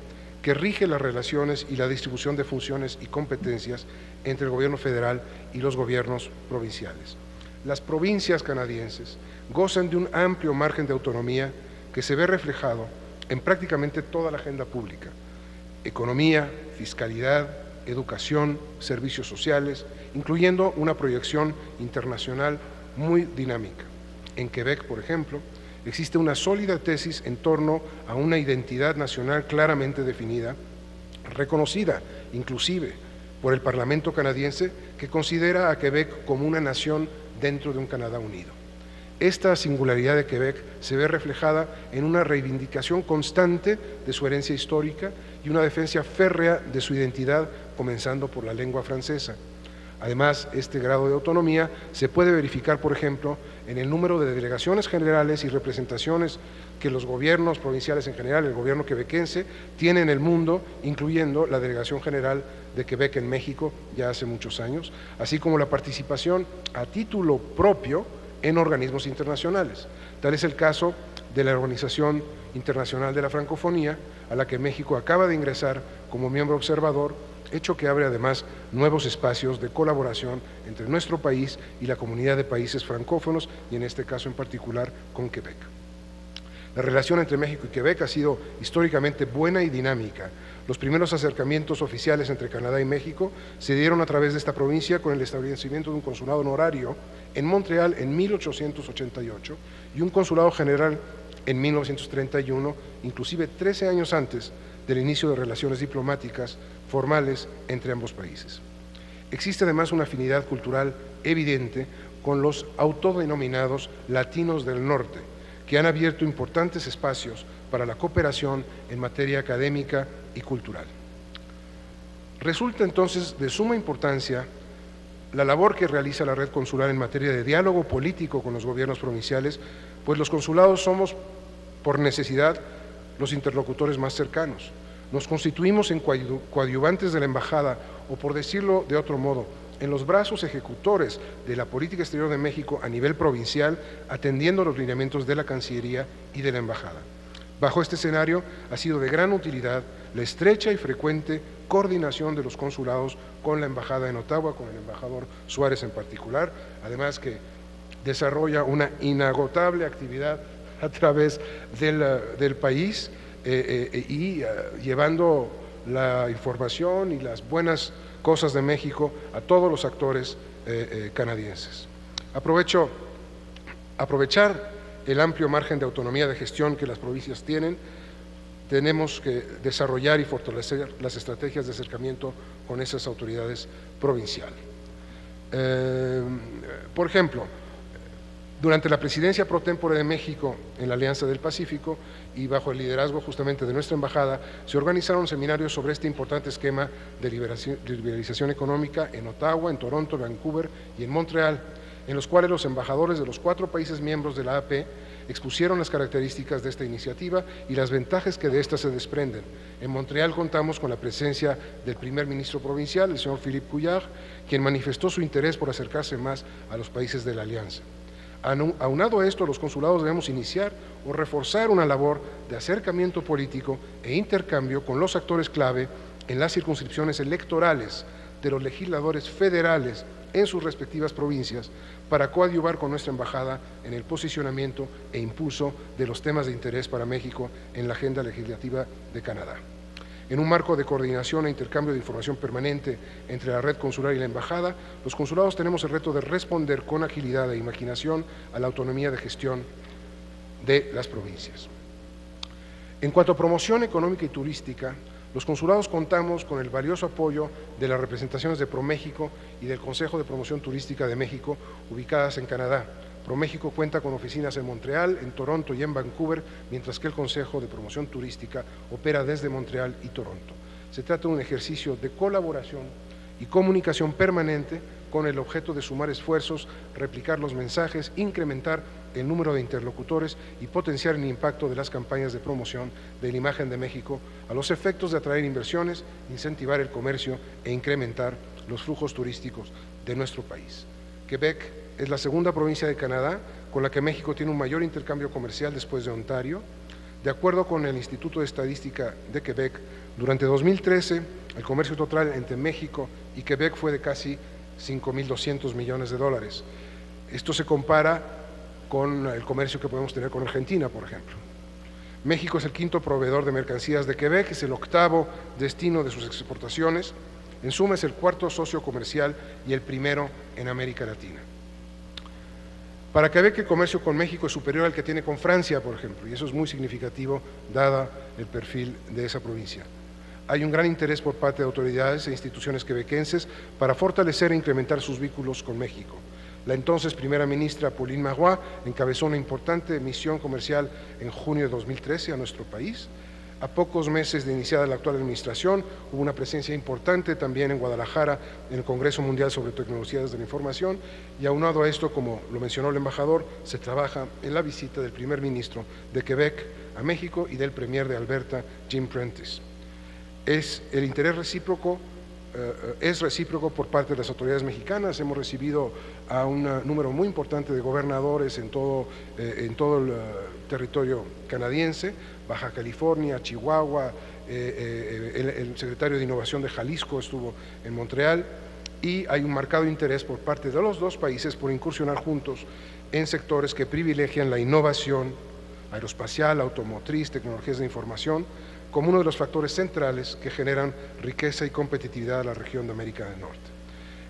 que rige las relaciones y la distribución de funciones y competencias entre el gobierno federal y los gobiernos provinciales. Las provincias canadienses gozan de un amplio margen de autonomía que se ve reflejado en prácticamente toda la agenda pública: economía, fiscalidad, educación, servicios sociales, incluyendo una proyección internacional muy dinámica. En Quebec, por ejemplo, existe una sólida tesis en torno a una identidad nacional claramente definida, reconocida inclusive por el Parlamento canadiense, que considera a Quebec como una nación dentro de un Canadá unido. Esta singularidad de Quebec se ve reflejada en una reivindicación constante de su herencia histórica y una defensa férrea de su identidad, comenzando por la lengua francesa. Además, este grado de autonomía se puede verificar, por ejemplo, en el número de delegaciones generales y representaciones que los gobiernos provinciales en general, el gobierno quebequense, tiene en el mundo, incluyendo la Delegación General de Quebec en México ya hace muchos años, así como la participación a título propio en organismos internacionales. Tal es el caso de la Organización Internacional de la Francofonía, a la que México acaba de ingresar como miembro observador, hecho que abre además nuevos espacios de colaboración entre nuestro país y la comunidad de países francófonos, y en este caso en particular con Quebec. La relación entre México y Quebec ha sido históricamente buena y dinámica. Los primeros acercamientos oficiales entre Canadá y México se dieron a través de esta provincia con el establecimiento de un consulado honorario en Montreal en 1888 y un consulado general en 1931, inclusive 13 años antes del inicio de relaciones diplomáticas formales entre ambos países. Existe además una afinidad cultural evidente con los autodenominados latinos del norte, que han abierto importantes espacios para la cooperación en materia académica y cultural. Resulta entonces de suma importancia la labor que realiza la red consular en materia de diálogo político con los gobiernos provinciales, pues los consulados somos, por necesidad, los interlocutores más cercanos. Nos constituimos en coadyuvantes de la embajada, o por decirlo de otro modo, en los brazos ejecutores de la política exterior de México a nivel provincial, atendiendo los lineamientos de la Cancillería y de la embajada. Bajo este escenario ha sido de gran utilidad la estrecha y frecuente coordinación de los consulados con la embajada en Ottawa, con el embajador Suárez en particular, además que desarrolla una inagotable actividad a través del país y llevando la información y las buenas cosas de México a todos los actores canadienses. Aprovechar el amplio margen de autonomía de gestión que las provincias tienen, tenemos que desarrollar y fortalecer las estrategias de acercamiento con esas autoridades provinciales. Por ejemplo, durante la presidencia pro tempore de México en la Alianza del Pacífico y bajo el liderazgo justamente de nuestra embajada, se organizaron seminarios sobre este importante esquema de liberalización económica en Ottawa, en Toronto, en Vancouver y en Montreal, en los cuales los embajadores de los 4 países miembros de la AP expusieron las características de esta iniciativa y las ventajas que de ésta se desprenden. En Montreal contamos con la presencia del primer ministro provincial, el señor Philippe Couillard, quien manifestó su interés por acercarse más a los países de la Alianza. Aunado a esto, los consulados debemos iniciar o reforzar una labor de acercamiento político e intercambio con los actores clave en las circunscripciones electorales de los legisladores federales en sus respectivas provincias para coadyuvar con nuestra embajada en el posicionamiento e impulso de los temas de interés para México en la agenda legislativa de Canadá. En un marco de coordinación e intercambio de información permanente entre la red consular y la embajada, los consulados tenemos el reto de responder con agilidad e imaginación a la autonomía de gestión de las provincias. En cuanto a promoción económica y turística, los consulados contamos con el valioso apoyo de las representaciones de ProMéxico y del Consejo de Promoción Turística de México, ubicadas en Canadá. ProMéxico cuenta con oficinas en Montreal, en Toronto y en Vancouver, mientras que el Consejo de Promoción Turística opera desde Montreal y Toronto. Se trata de un ejercicio de colaboración y comunicación permanente con el objeto de sumar esfuerzos, replicar los mensajes, incrementar el número de interlocutores y potenciar el impacto de las campañas de promoción de la imagen de México a los efectos de atraer inversiones, incentivar el comercio e incrementar los flujos turísticos de nuestro país. Quebec es la segunda provincia de Canadá con la que México tiene un mayor intercambio comercial después de Ontario. De acuerdo con el Instituto de Estadística de Quebec, durante 2013 el comercio total entre México y Quebec fue de casi 5.200 millones de dólares. Esto se compara con el comercio que podemos tener con Argentina, por ejemplo. México es el quinto proveedor de mercancías de Quebec, es el octavo destino de sus exportaciones, en suma es el cuarto socio comercial y el primero en América Latina. Para Quebec el comercio con México es superior al que tiene con Francia, por ejemplo, y eso es muy significativo dada el perfil de esa provincia. Hay un gran interés por parte de autoridades e instituciones quebequenses para fortalecer e incrementar sus vínculos con México. La entonces primera ministra Pauline Marois encabezó una importante misión comercial en junio de 2013 a nuestro país. A pocos meses de iniciada la actual administración, hubo una presencia importante también en Guadalajara en el Congreso Mundial sobre Tecnologías de la Información y aunado a esto, como lo mencionó el embajador, se trabaja en la visita del primer ministro de Quebec a México y del premier de Alberta, Jim Prentice. El interés recíproco es recíproco por parte de las autoridades mexicanas. Hemos recibido a un número muy importante de gobernadores en todo el territorio canadiense, Baja California, Chihuahua, el secretario de Innovación de Jalisco estuvo en Montreal, y hay un marcado interés por parte de los dos países por incursionar juntos en sectores que privilegian la innovación aeroespacial, automotriz, tecnologías de información, como uno de los factores centrales que generan riqueza y competitividad a la región de América del Norte.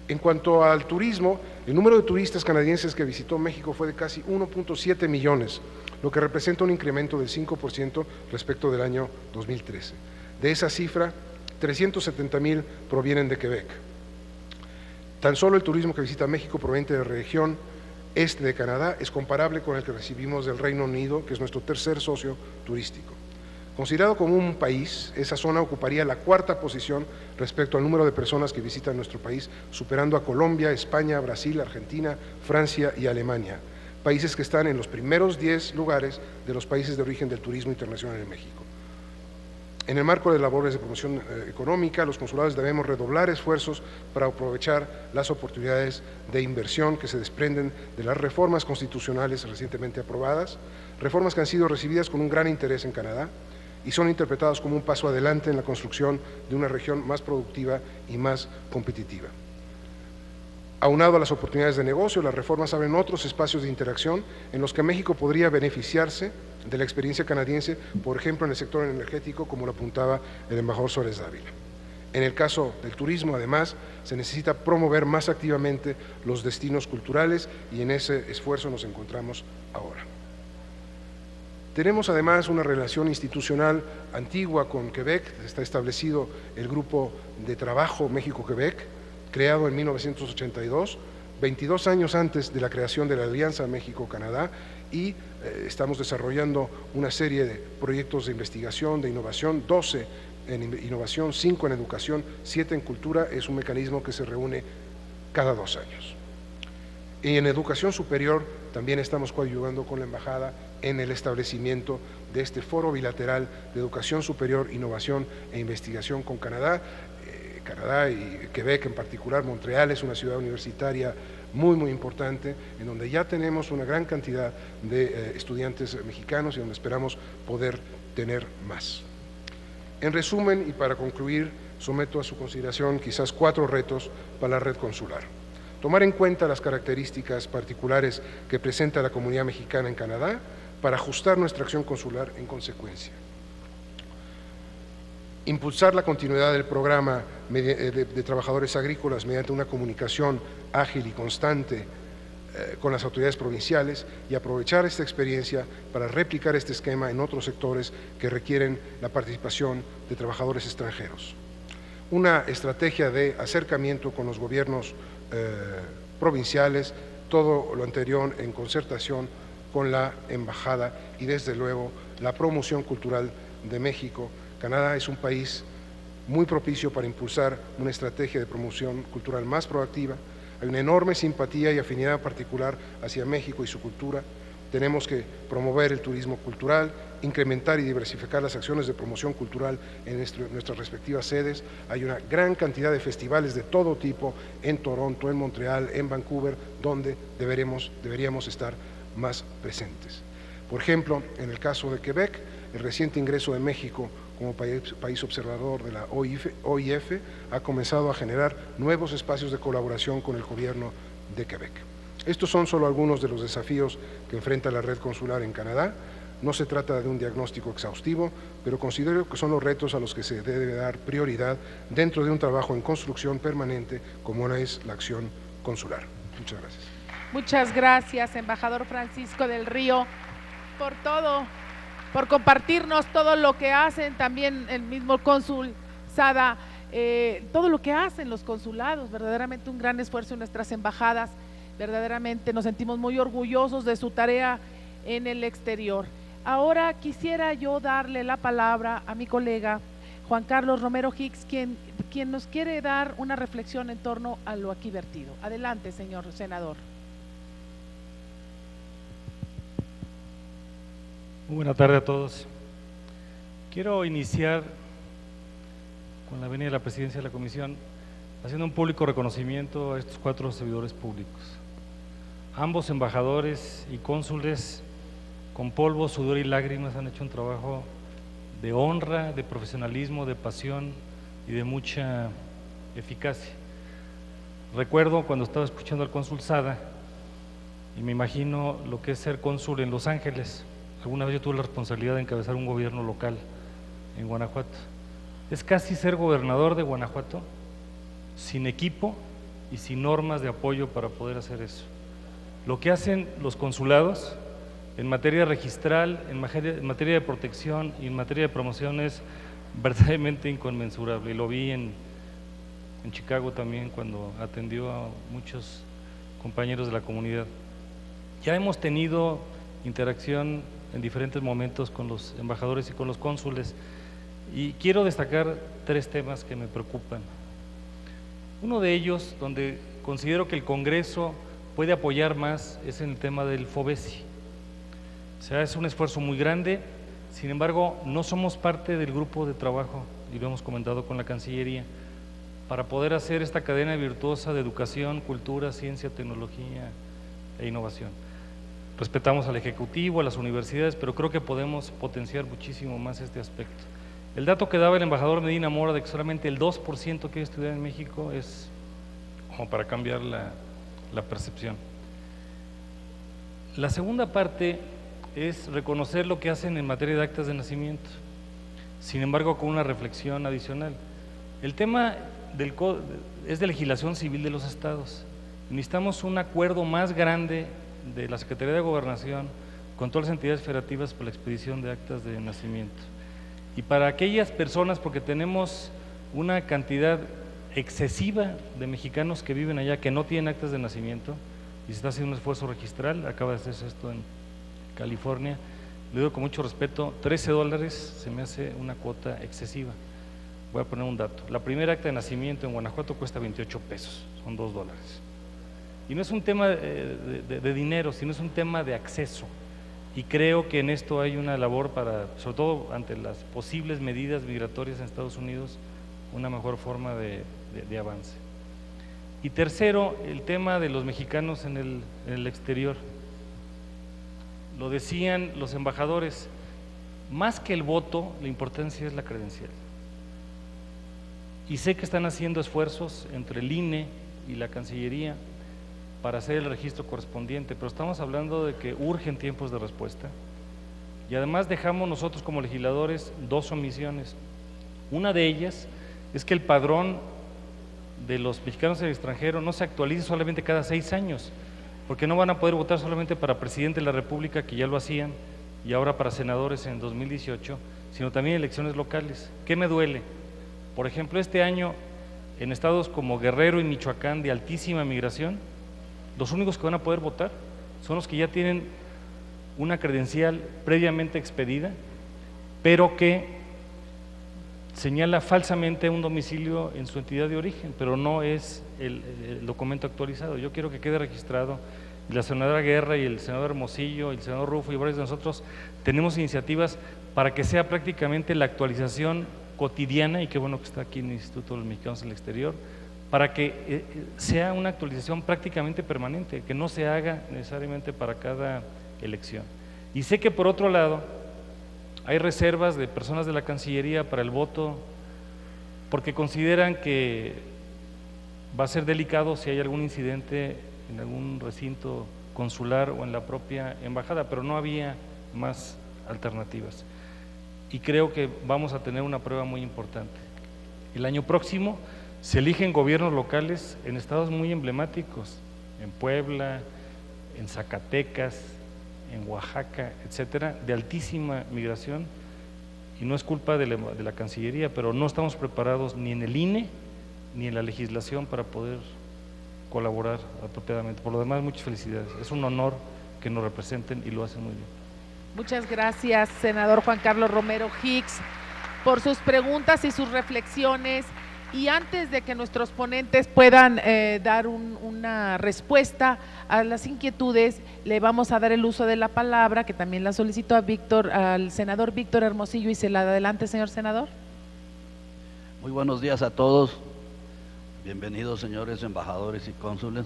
En cuanto al turismo, el número de turistas canadienses que visitó México fue de casi 1.7 millones, lo que representa un incremento del 5% respecto del año 2013. De esa cifra, 370,000 provienen de Quebec. Tan solo el turismo que visita México proveniente de la región este de Canadá es comparable con el que recibimos del Reino Unido, que es nuestro tercer socio turístico. Considerado como un país, esa zona ocuparía la cuarta posición respecto al número de personas que visitan nuestro país, superando a Colombia, España, Brasil, Argentina, Francia y Alemania, países que están en los primeros 10 lugares de los países de origen del turismo internacional en México. En el marco de labores de promoción económica, los consulados debemos redoblar esfuerzos para aprovechar las oportunidades de inversión que se desprenden de las reformas constitucionales recientemente aprobadas, reformas que han sido recibidas con un gran interés en Canadá y son interpretadas como un paso adelante en la construcción de una región más productiva y más competitiva. Aunado a las oportunidades de negocio, las reformas abren otros espacios de interacción en los que México podría beneficiarse de la experiencia canadiense, por ejemplo en el sector energético, como lo apuntaba el embajador Suárez Dávila. En el caso del turismo, además, se necesita promover más activamente los destinos culturales y en ese esfuerzo nos encontramos ahora. Tenemos además una relación institucional antigua con Quebec. Está establecido el Grupo de Trabajo México-Quebec, creado en 1982, 22 años antes de la creación de la Alianza México-Canadá, y estamos desarrollando una serie de proyectos de investigación, de innovación, 12 en innovación, 5 en educación, 7 en cultura. Es un mecanismo que se reúne cada 2 años. Y en educación superior también estamos coadyuvando con la Embajada en el establecimiento de este foro bilateral de educación superior, innovación e investigación con Canadá. Canadá y Quebec en particular, Montreal es una ciudad universitaria muy importante, en donde ya tenemos una gran cantidad de estudiantes mexicanos y donde esperamos poder tener más. En resumen, y para concluir, someto a su consideración quizás 4 retos para la red consular. Tomar en cuenta las características particulares que presenta la comunidad mexicana en Canadá para ajustar nuestra acción consular en consecuencia. Impulsar la continuidad del programa de trabajadores agrícolas mediante una comunicación ágil y constante con las autoridades provinciales y aprovechar esta experiencia para replicar este esquema en otros sectores que requieren la participación de trabajadores extranjeros. Una estrategia de acercamiento con los gobiernos provinciales, todo lo anterior en concertación con la Embajada y desde luego la promoción cultural de México. Canadá es un país muy propicio para impulsar una estrategia de promoción cultural más proactiva. Hay una enorme simpatía y afinidad particular hacia México y su cultura. Tenemos que promover el turismo cultural, incrementar y diversificar las acciones de promoción cultural en nuestras respectivas sedes. Hay una gran cantidad de festivales de todo tipo en Toronto, en Montreal, en Vancouver, donde deberíamos estar más presentes. Por ejemplo, en el caso de Quebec, el reciente ingreso de México como país observador de la OIF ha comenzado a generar nuevos espacios de colaboración con el gobierno de Quebec. Estos son solo algunos de los desafíos que enfrenta la red consular en Canadá. No se trata de un diagnóstico exhaustivo, pero considero que son los retos a los que se debe dar prioridad dentro de un trabajo en construcción permanente como es la acción consular. Muchas gracias. Muchas gracias, embajador Francisco del Río, por todo, por compartirnos todo lo que hacen, también el mismo cónsul Sada, todo lo que hacen los consulados, verdaderamente un gran esfuerzo en nuestras embajadas, verdaderamente nos sentimos muy orgullosos de su tarea en el exterior. Ahora quisiera yo darle la palabra a mi colega Juan Carlos Romero Hicks, quien nos quiere dar una reflexión en torno a lo aquí vertido. Adelante, señor senador. Muy buena tarde a todos. Quiero iniciar con la venia de la presidencia de la comisión haciendo un público reconocimiento a estos 4 servidores públicos. Ambos embajadores y cónsules con polvo, sudor y lágrimas han hecho un trabajo de honra, de profesionalismo, de pasión y de mucha eficacia. Recuerdo cuando estaba escuchando al cónsul Sada y me imagino lo que es ser cónsul en Los Ángeles. Alguna vez yo tuve la responsabilidad de encabezar un gobierno local en Guanajuato. Es casi ser gobernador de Guanajuato sin equipo y sin normas de apoyo para poder hacer eso. Lo que hacen los consulados en materia registral, en materia de protección y en materia de promoción es verdaderamente inconmensurable. Y lo vi en Chicago también cuando atendió a muchos compañeros de la comunidad. Ya hemos tenido interacción en diferentes momentos con los embajadores y con los cónsules y quiero destacar 3 temas que me preocupan. Uno de ellos, donde considero que el Congreso puede apoyar más, es en el tema del FOBESI. O sea, es un esfuerzo muy grande, sin embargo, no somos parte del grupo de trabajo, y lo hemos comentado con la Cancillería, para poder hacer esta cadena virtuosa de educación, cultura, ciencia, tecnología e innovación. Respetamos al Ejecutivo, a las universidades, pero creo que podemos potenciar muchísimo más este aspecto. El dato que daba el embajador Medina Mora de que solamente el 2% que estudia en México es como para cambiar la percepción. La segunda parte es reconocer lo que hacen en materia de actas de nacimiento, sin embargo con una reflexión adicional. El tema es de legislación civil de los estados. Necesitamos un acuerdo más grande de la Secretaría de Gobernación con todas las entidades federativas por la expedición de actas de nacimiento. Y para aquellas personas, porque tenemos una cantidad excesiva de mexicanos que viven allá que no tienen actas de nacimiento y se está haciendo un esfuerzo registral, acaba de hacerse esto en California, le digo con mucho respeto, $13 se me hace una cuota excesiva. Voy a poner un dato, la primera acta de nacimiento en Guanajuato cuesta 28 pesos, son $2. Y no es un tema de dinero, sino es un tema de acceso. Y creo que en esto hay una labor para, sobre todo ante las posibles medidas migratorias en Estados Unidos, una mejor forma de avance. Y tercero, el tema de los mexicanos en el exterior. Lo decían los embajadores, más que el voto, la importancia es la credencial. Y sé que están haciendo esfuerzos entre el INE y la Cancillería para hacer el registro correspondiente, pero estamos hablando de que urgen tiempos de respuesta y además dejamos nosotros como legisladores 2 omisiones. Una de ellas es que el padrón de los mexicanos en el extranjero no se actualice solamente cada 6 años, porque no van a poder votar solamente para presidente de la República, que ya lo hacían, y ahora para senadores en 2018, sino también elecciones locales. ¿Qué me duele? Por ejemplo, este año, en estados como Guerrero y Michoacán de altísima migración, los únicos que van a poder votar son los que ya tienen una credencial previamente expedida, pero que señala falsamente un domicilio en su entidad de origen, pero no es el documento actualizado. Yo quiero que quede registrado, y la senadora Guerra y el senador Hermosillo y el senador Rufo y varios de nosotros tenemos iniciativas para que sea prácticamente la actualización cotidiana, y qué bueno que está aquí en el Instituto de los Mexicanos en el Exterior, para que sea una actualización prácticamente permanente, que no se haga necesariamente para cada elección. Y sé que por otro lado hay reservas de personas de la Cancillería para el voto, porque consideran que va a ser delicado si hay algún incidente en algún recinto consular o en la propia embajada, pero no había más alternativas. Y creo que vamos a tener una prueba muy importante. El año próximo se eligen gobiernos locales en estados muy emblemáticos, en Puebla, en Zacatecas, en Oaxaca, etcétera, de altísima migración, y no es culpa de la Cancillería, pero no estamos preparados ni en el INE ni en la legislación para poder colaborar apropiadamente. Por lo demás, muchas felicidades. Es un honor que nos representen y lo hacen muy bien. Muchas gracias, senador Juan Carlos Romero Hicks, por sus preguntas y sus reflexiones. Y antes de que nuestros ponentes puedan dar una respuesta a las inquietudes, le vamos a dar el uso de la palabra, que también la solicitó al senador Víctor Hermosillo, y se la da adelante, señor senador. Muy buenos días a todos. Bienvenidos, señores embajadores y cónsules.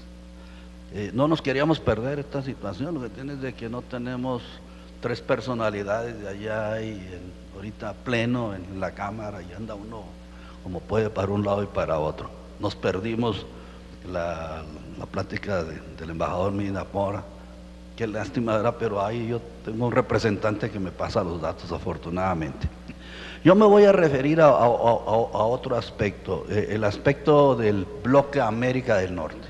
No nos queríamos perder esta situación. Lo que tiene es de que no tenemos tres personalidades de allá y ahorita pleno en la Cámara, y anda uno como puede para un lado y para otro. Nos perdimos la plática del embajador Medina Mora. Qué lástima, ¿verdad? Pero ahí yo tengo un representante que me pasa los datos, afortunadamente. Yo me voy a referir a otro aspecto, el aspecto del bloque América del Norte.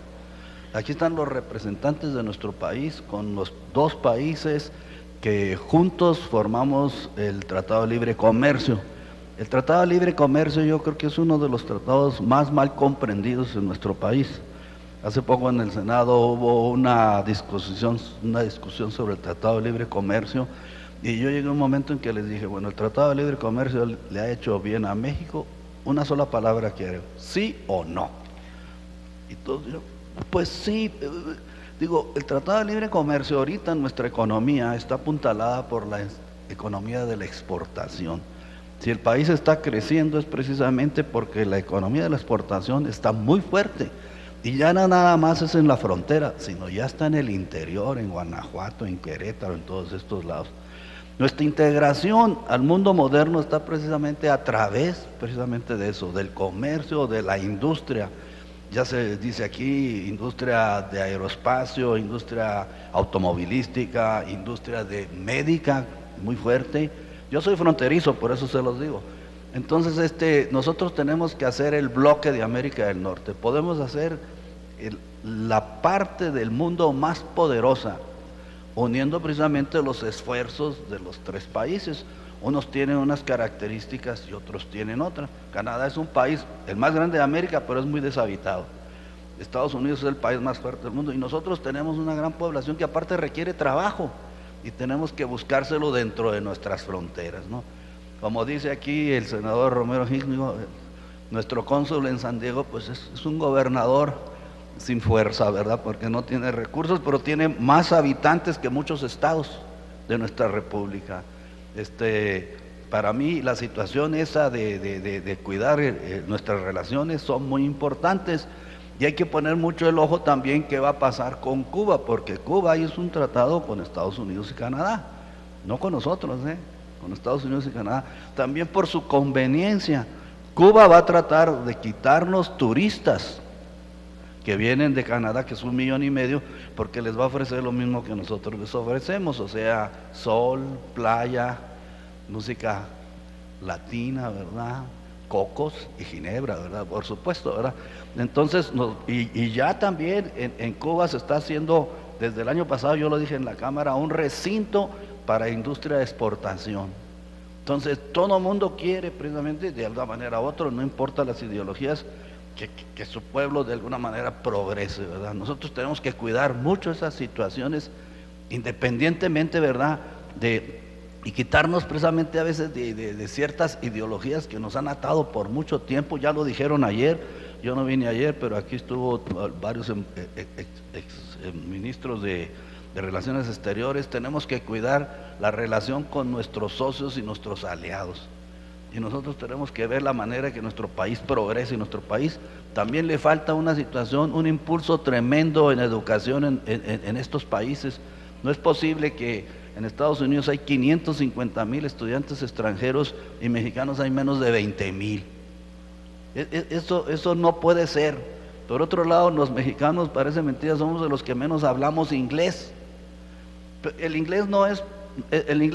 Aquí están los representantes de nuestro país con los dos países que juntos formamos el Tratado de Libre Comercio. El Tratado de Libre Comercio yo creo que es uno de los tratados más mal comprendidos en nuestro país. Hace poco en el Senado hubo una discusión sobre el Tratado de Libre Comercio, y yo llegué a un momento en que les dije, bueno, el Tratado de Libre Comercio le ha hecho bien a México. Una sola palabra quiero, sí o no. Y todos dijeron, pues sí. Digo, el Tratado de Libre Comercio ahorita nuestra economía está apuntalada por la economía de la exportación. Si el país está creciendo es precisamente porque la economía de la exportación está muy fuerte, y ya no nada más es en la frontera, sino ya está en el interior, en Guanajuato, en Querétaro, en todos estos lados. Nuestra integración al mundo moderno está precisamente a través de eso, del comercio, de la industria. Ya se dice aquí, industria de aeroespacio, industria automovilística, industria de médica, muy fuerte. Yo soy fronterizo, por eso se los digo. Entonces, nosotros tenemos que hacer el bloque de América del Norte. Podemos hacer la parte del mundo más poderosa, uniendo precisamente los esfuerzos de los tres países. Unos tienen unas características y otros tienen otras. Canadá es un país, el más grande de América, pero es muy deshabitado. Estados Unidos es el país más fuerte del mundo, y nosotros tenemos una gran población que aparte requiere trabajo, y tenemos que buscárselo dentro de nuestras fronteras, ¿no? Como dice aquí el senador Romero Hicks, nuestro cónsul en San Diego, pues es un gobernador sin fuerza, ¿verdad? Porque no tiene recursos, pero tiene más habitantes que muchos estados de nuestra república. Para mí la situación esa de cuidar nuestras relaciones son muy importantes, y hay que poner mucho el ojo también qué va a pasar con Cuba, porque Cuba ahí es un tratado con Estados Unidos y Canadá, no con nosotros, con Estados Unidos y Canadá, también por su conveniencia. Cuba va a tratar de quitarnos turistas que vienen de Canadá, que es 1,5 millones, porque les va a ofrecer lo mismo que nosotros les ofrecemos, o sea, sol, playa, música latina, ¿verdad? Cocos y ginebra, ¿verdad? Por supuesto, ¿verdad? Entonces, y ya también en Cuba se está haciendo desde el año pasado, yo lo dije en la Cámara, un recinto para industria de exportación. Entonces, todo el mundo quiere precisamente, de alguna manera u otra, no importa las ideologías, que su pueblo de alguna manera progrese, ¿verdad? Nosotros tenemos que cuidar mucho esas situaciones, independientemente, ¿verdad?, y quitarnos precisamente a veces de ciertas ideologías que nos han atado por mucho tiempo. Ya lo dijeron ayer, yo no vine ayer, pero aquí estuvo varios ministros de Relaciones Exteriores. Tenemos que cuidar la relación con nuestros socios y nuestros aliados. Y nosotros tenemos que ver la manera que nuestro país progrese, y nuestro país también le falta una situación, un impulso tremendo en educación en estos países. No es posible que en Estados Unidos hay 550,000 estudiantes extranjeros y mexicanos hay menos de 20,000. Eso no puede ser. Por otro lado, los mexicanos, parece mentira, somos de los que menos hablamos inglés. El inglés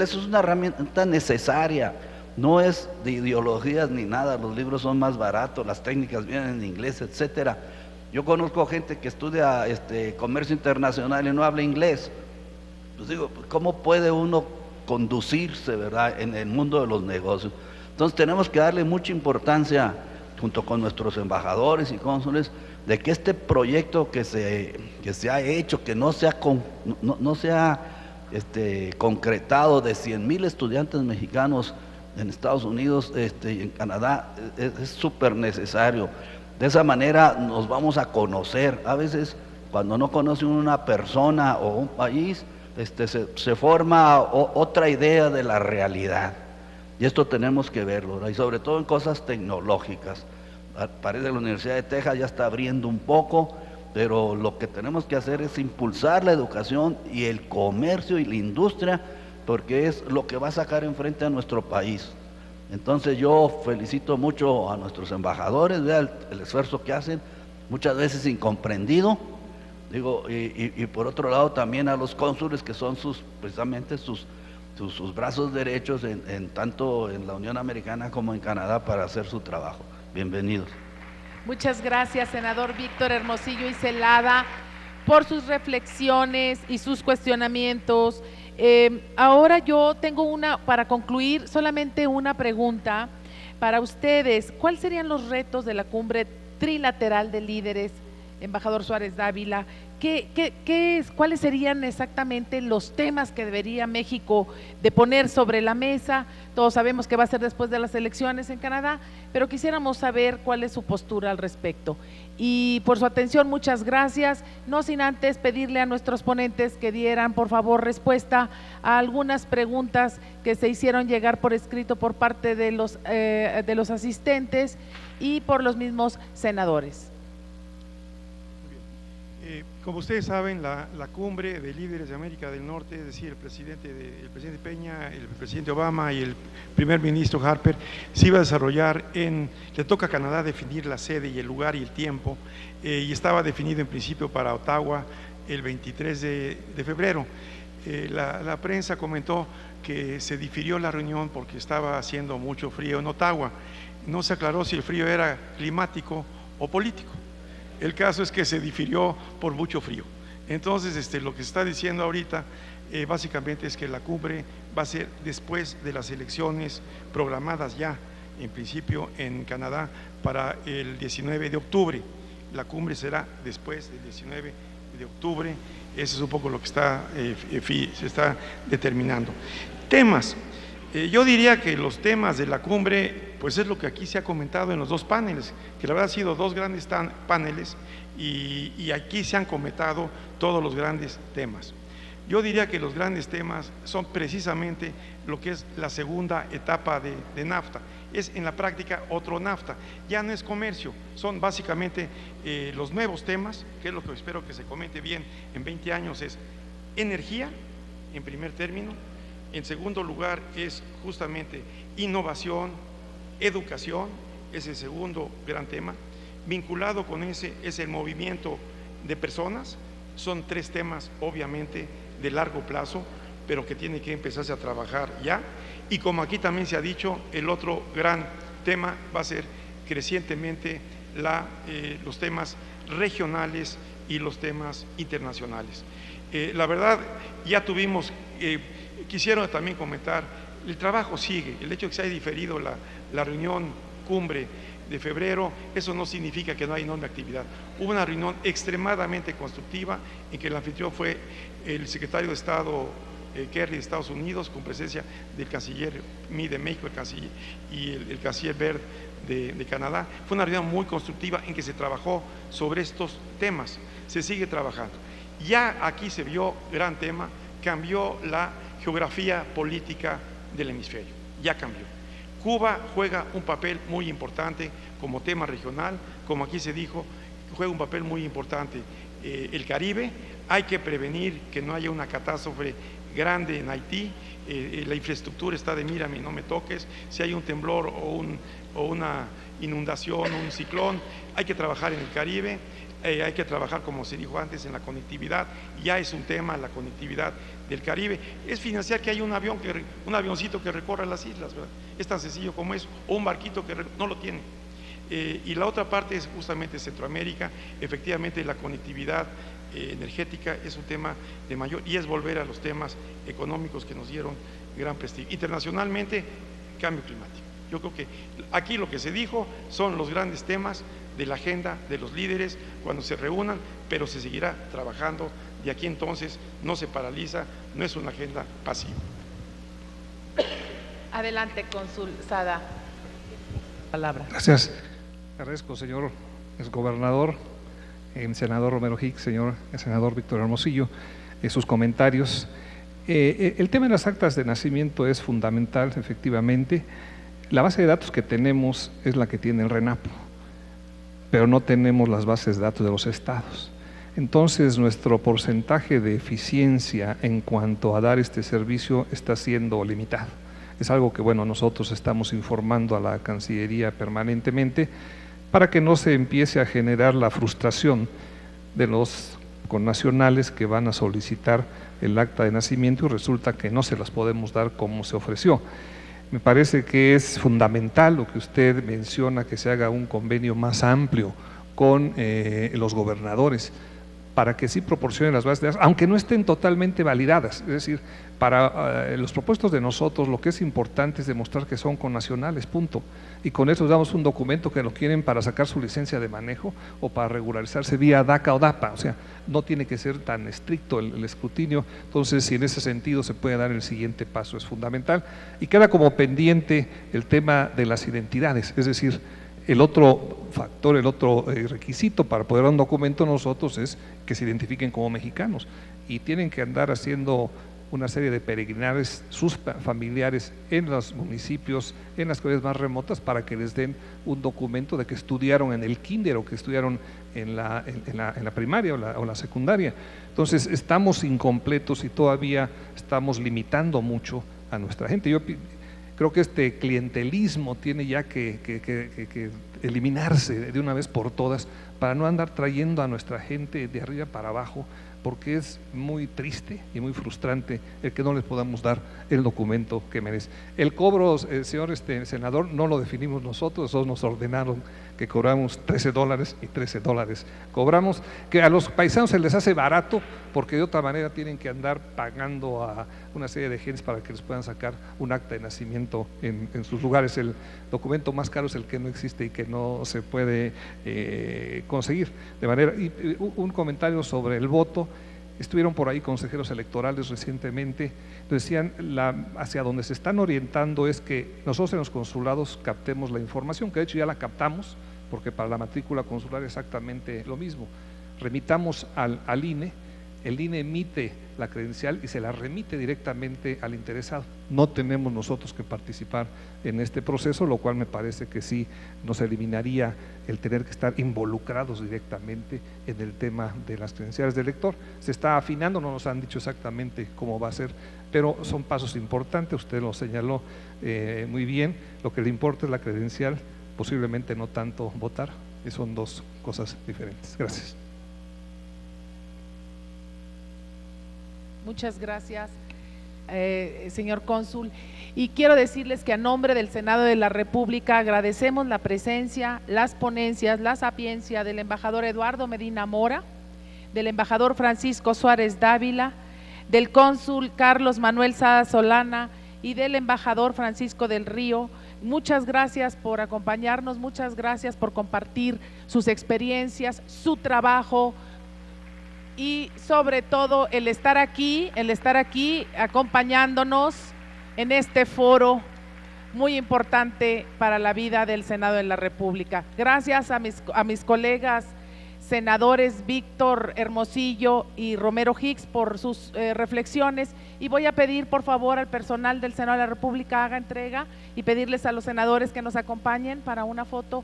es una herramienta necesaria, no es de ideologías ni nada. Los libros son más baratos, las técnicas vienen en inglés, etcétera. Yo conozco gente que estudia comercio internacional y no habla inglés. Pues digo, ¿cómo puede uno conducirse, verdad, en el mundo de los negocios? Entonces tenemos que darle mucha importancia, junto con nuestros embajadores y cónsules, de que este proyecto que se ha hecho, que no se ha concretado, de 100,000 estudiantes mexicanos en Estados Unidos y en Canadá, es súper necesario. De esa manera nos vamos a conocer. A veces, cuando no conoce una persona o un país, se forma otra idea de la realidad, y esto tenemos que verlo, ¿verdad? Y sobre todo en cosas tecnológicas. Parece que la Universidad de Texas ya está abriendo un poco, pero lo que tenemos que hacer es impulsar la educación y el comercio y la industria, porque es lo que va a sacar enfrente a nuestro país. Entonces yo felicito mucho a nuestros embajadores, vean el esfuerzo que hacen, muchas veces incomprendido. Digo, y por otro lado también a los cónsules, que son precisamente sus brazos derechos tanto en la Unión Americana como en Canadá, para hacer su trabajo. Bienvenidos. Muchas gracias, senador Víctor Hermosillo y Celada, por sus reflexiones y sus cuestionamientos. Ahora yo tengo para concluir, solamente una pregunta para ustedes. ¿Cuáles serían los retos de la cumbre trilateral de líderes, embajador Suárez Dávila? ¿Cuáles serían exactamente los temas que debería México de poner sobre la mesa? Todos sabemos que va a ser después de las elecciones en Canadá, pero quisiéramos saber cuál es su postura al respecto. Y por su atención, muchas gracias, no sin antes pedirle a nuestros ponentes que dieran por favor respuesta a algunas preguntas que se hicieron llegar por escrito por parte de los asistentes y por los mismos senadores. Como ustedes saben, la cumbre de líderes de América del Norte, es decir, el presidente Peña, el presidente Obama y el primer ministro Harper, se iba a desarrollar le toca a Canadá definir la sede y el lugar y el tiempo, y estaba definido en principio para Ottawa el 23 de febrero. La prensa comentó que se difirió la reunión porque estaba haciendo mucho frío en Ottawa. No se aclaró si el frío era climático o político. El caso es que se difirió por mucho frío. Entonces, lo que se está diciendo ahorita básicamente es que la cumbre va a ser después de las elecciones programadas ya, en principio en Canadá, para el 19 de octubre. La cumbre será después del 19 de octubre. Eso es un poco lo que se está determinando. Temas. Yo diría que los temas de la cumbre, pues es lo que aquí se ha comentado en los dos paneles, que la verdad han sido dos grandes paneles y aquí se han comentado todos los grandes temas. Yo diría que los grandes temas son precisamente lo que es la segunda etapa de NAFTA. Es en la práctica otro NAFTA, ya no es comercio, son básicamente los nuevos temas, que es lo que espero que se comente bien en 20 años, es energía, en primer término. En segundo lugar es justamente innovación, educación, es el segundo gran tema. Vinculado con ese es el movimiento de personas. Son tres temas obviamente de largo plazo, pero que tiene que empezarse a trabajar ya. Y como aquí también se ha dicho, el otro gran tema va a ser crecientemente los temas regionales y los temas internacionales. La verdad, ya tuvimos, quisieron también comentar, el trabajo sigue, el hecho de que se haya diferido la reunión cumbre de febrero, eso no significa que no hay enorme actividad. Hubo una reunión extremadamente constructiva en que el anfitrión fue el secretario de Estado Kerry de Estados Unidos, con presencia del canciller Mi de México, el canciller, y el canciller Baird de Canadá. Fue una reunión muy constructiva en que se trabajó sobre estos temas, se sigue trabajando. Ya aquí se vio gran tema, cambió la geografía política del hemisferio, ya cambió. Cuba juega un papel muy importante como tema regional, como aquí se dijo, juega un papel muy importante el Caribe. Hay que prevenir que no haya una catástrofe grande en Haití, la infraestructura está de mírame y no me toques. Si hay un temblor o una inundación o un ciclón, hay que trabajar en el Caribe. Hay que trabajar, como se dijo antes, en la conectividad. Ya es un tema la conectividad del Caribe. Es financiar que haya un avioncito que recorra las islas, ¿verdad? Es tan sencillo como eso, o un barquito que no lo tiene. Y la otra parte es justamente Centroamérica. Efectivamente, la conectividad energética es un tema de mayor, y es volver a los temas económicos que nos dieron gran prestigio. Internacionalmente, cambio climático. Yo creo que aquí lo que se dijo son los grandes temas de la agenda de los líderes cuando se reúnan, pero se seguirá trabajando de aquí entonces, no se paraliza, no es una agenda pasiva. Adelante, cónsul Sada. Palabra. Gracias. Agradezco, señor exgobernador, senador Romero Hicks, señor senador Víctor Hermosillo, sus comentarios. El tema de las actas de nacimiento es fundamental, efectivamente. La base de datos que tenemos es la que tiene el RENAPO, pero no tenemos las bases de datos de los estados. Entonces, nuestro porcentaje de eficiencia en cuanto a dar este servicio está siendo limitado. Es algo que, bueno, nosotros estamos informando a la Cancillería permanentemente para que no se empiece a generar la frustración de los connacionales que van a solicitar el acta de nacimiento y resulta que no se las podemos dar como se ofreció. Me parece que es fundamental lo que usted menciona, que se haga un convenio más amplio con los gobernadores para que sí proporcionen las bases de datos, aunque no estén totalmente validadas. Es decir, para los propuestos de nosotros lo que es importante es demostrar que son connacionales, punto. Y con eso damos un documento que lo quieren para sacar su licencia de manejo o para regularizarse vía DACA o DAPA. O sea, no tiene que ser tan estricto el escrutinio. Entonces, si en ese sentido se puede dar el siguiente paso, es fundamental. Y queda como pendiente el tema de las identidades, es decir, el otro factor, el otro requisito para poder dar un documento nosotros es que se identifiquen como mexicanos y tienen que andar haciendo una serie de peregrinajes sus familiares en los municipios, en las ciudades más remotas, para que les den un documento de que estudiaron en el kinder o que estudiaron en la primaria o la secundaria. Entonces estamos incompletos y todavía estamos limitando mucho a nuestra gente. Yo creo que este clientelismo tiene ya que eliminarse de una vez por todas para no andar trayendo a nuestra gente de arriba para abajo, porque es muy triste y muy frustrante el que no les podamos dar el documento que merece. El cobro, señor senador, no lo definimos nosotros, eso nos ordenaron que cobramos $13 y $13 cobramos, que a los paisanos se les hace barato porque de otra manera tienen que andar pagando a una serie de gentes para que les puedan sacar un acta de nacimiento en sus lugares. El documento más caro es el que no existe y que no se puede conseguir. De manera, y un comentario sobre el voto. Estuvieron por ahí consejeros electorales recientemente, decían hacia donde se están orientando es que nosotros en los consulados captemos la información, que de hecho ya la captamos, porque para la matrícula consular es exactamente lo mismo. Remitamos al INE, el INE emite la credencial y se la remite directamente al interesado. No tenemos nosotros que participar en este proceso, lo cual me parece que sí nos eliminaría el tener que estar involucrados directamente en el tema de las credenciales del elector. Se está afinando, no nos han dicho exactamente cómo va a ser, pero son pasos importantes, usted lo señaló muy bien. Lo que le importa es la credencial, posiblemente no tanto votar, y son dos cosas diferentes. Gracias. Muchas gracias, señor cónsul. Y quiero decirles que a nombre del Senado de la República agradecemos la presencia, las ponencias, la sapiencia del embajador Eduardo Medina Mora, del embajador Francisco Suárez Dávila, del cónsul Carlos Manuel Sada Solana y del embajador Francisco del Río. Muchas gracias por acompañarnos, muchas gracias por compartir sus experiencias, su trabajo y sobre todo el estar aquí acompañándonos en este foro muy importante para la vida del Senado de la República. Gracias a mis colegas senadores Víctor Hermosillo y Romero Hicks por sus reflexiones, y voy a pedir por favor al personal del Senado de la República haga entrega y pedirles a los senadores que nos acompañen para una foto,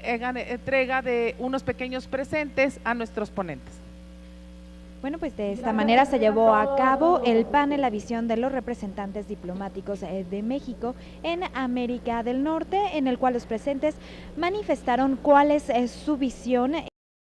hagan entrega de unos pequeños presentes a nuestros ponentes. Bueno, pues de esta manera se llevó a cabo el panel La visión de los representantes diplomáticos de México en América del Norte, en el cual los presentes manifestaron cuál es su visión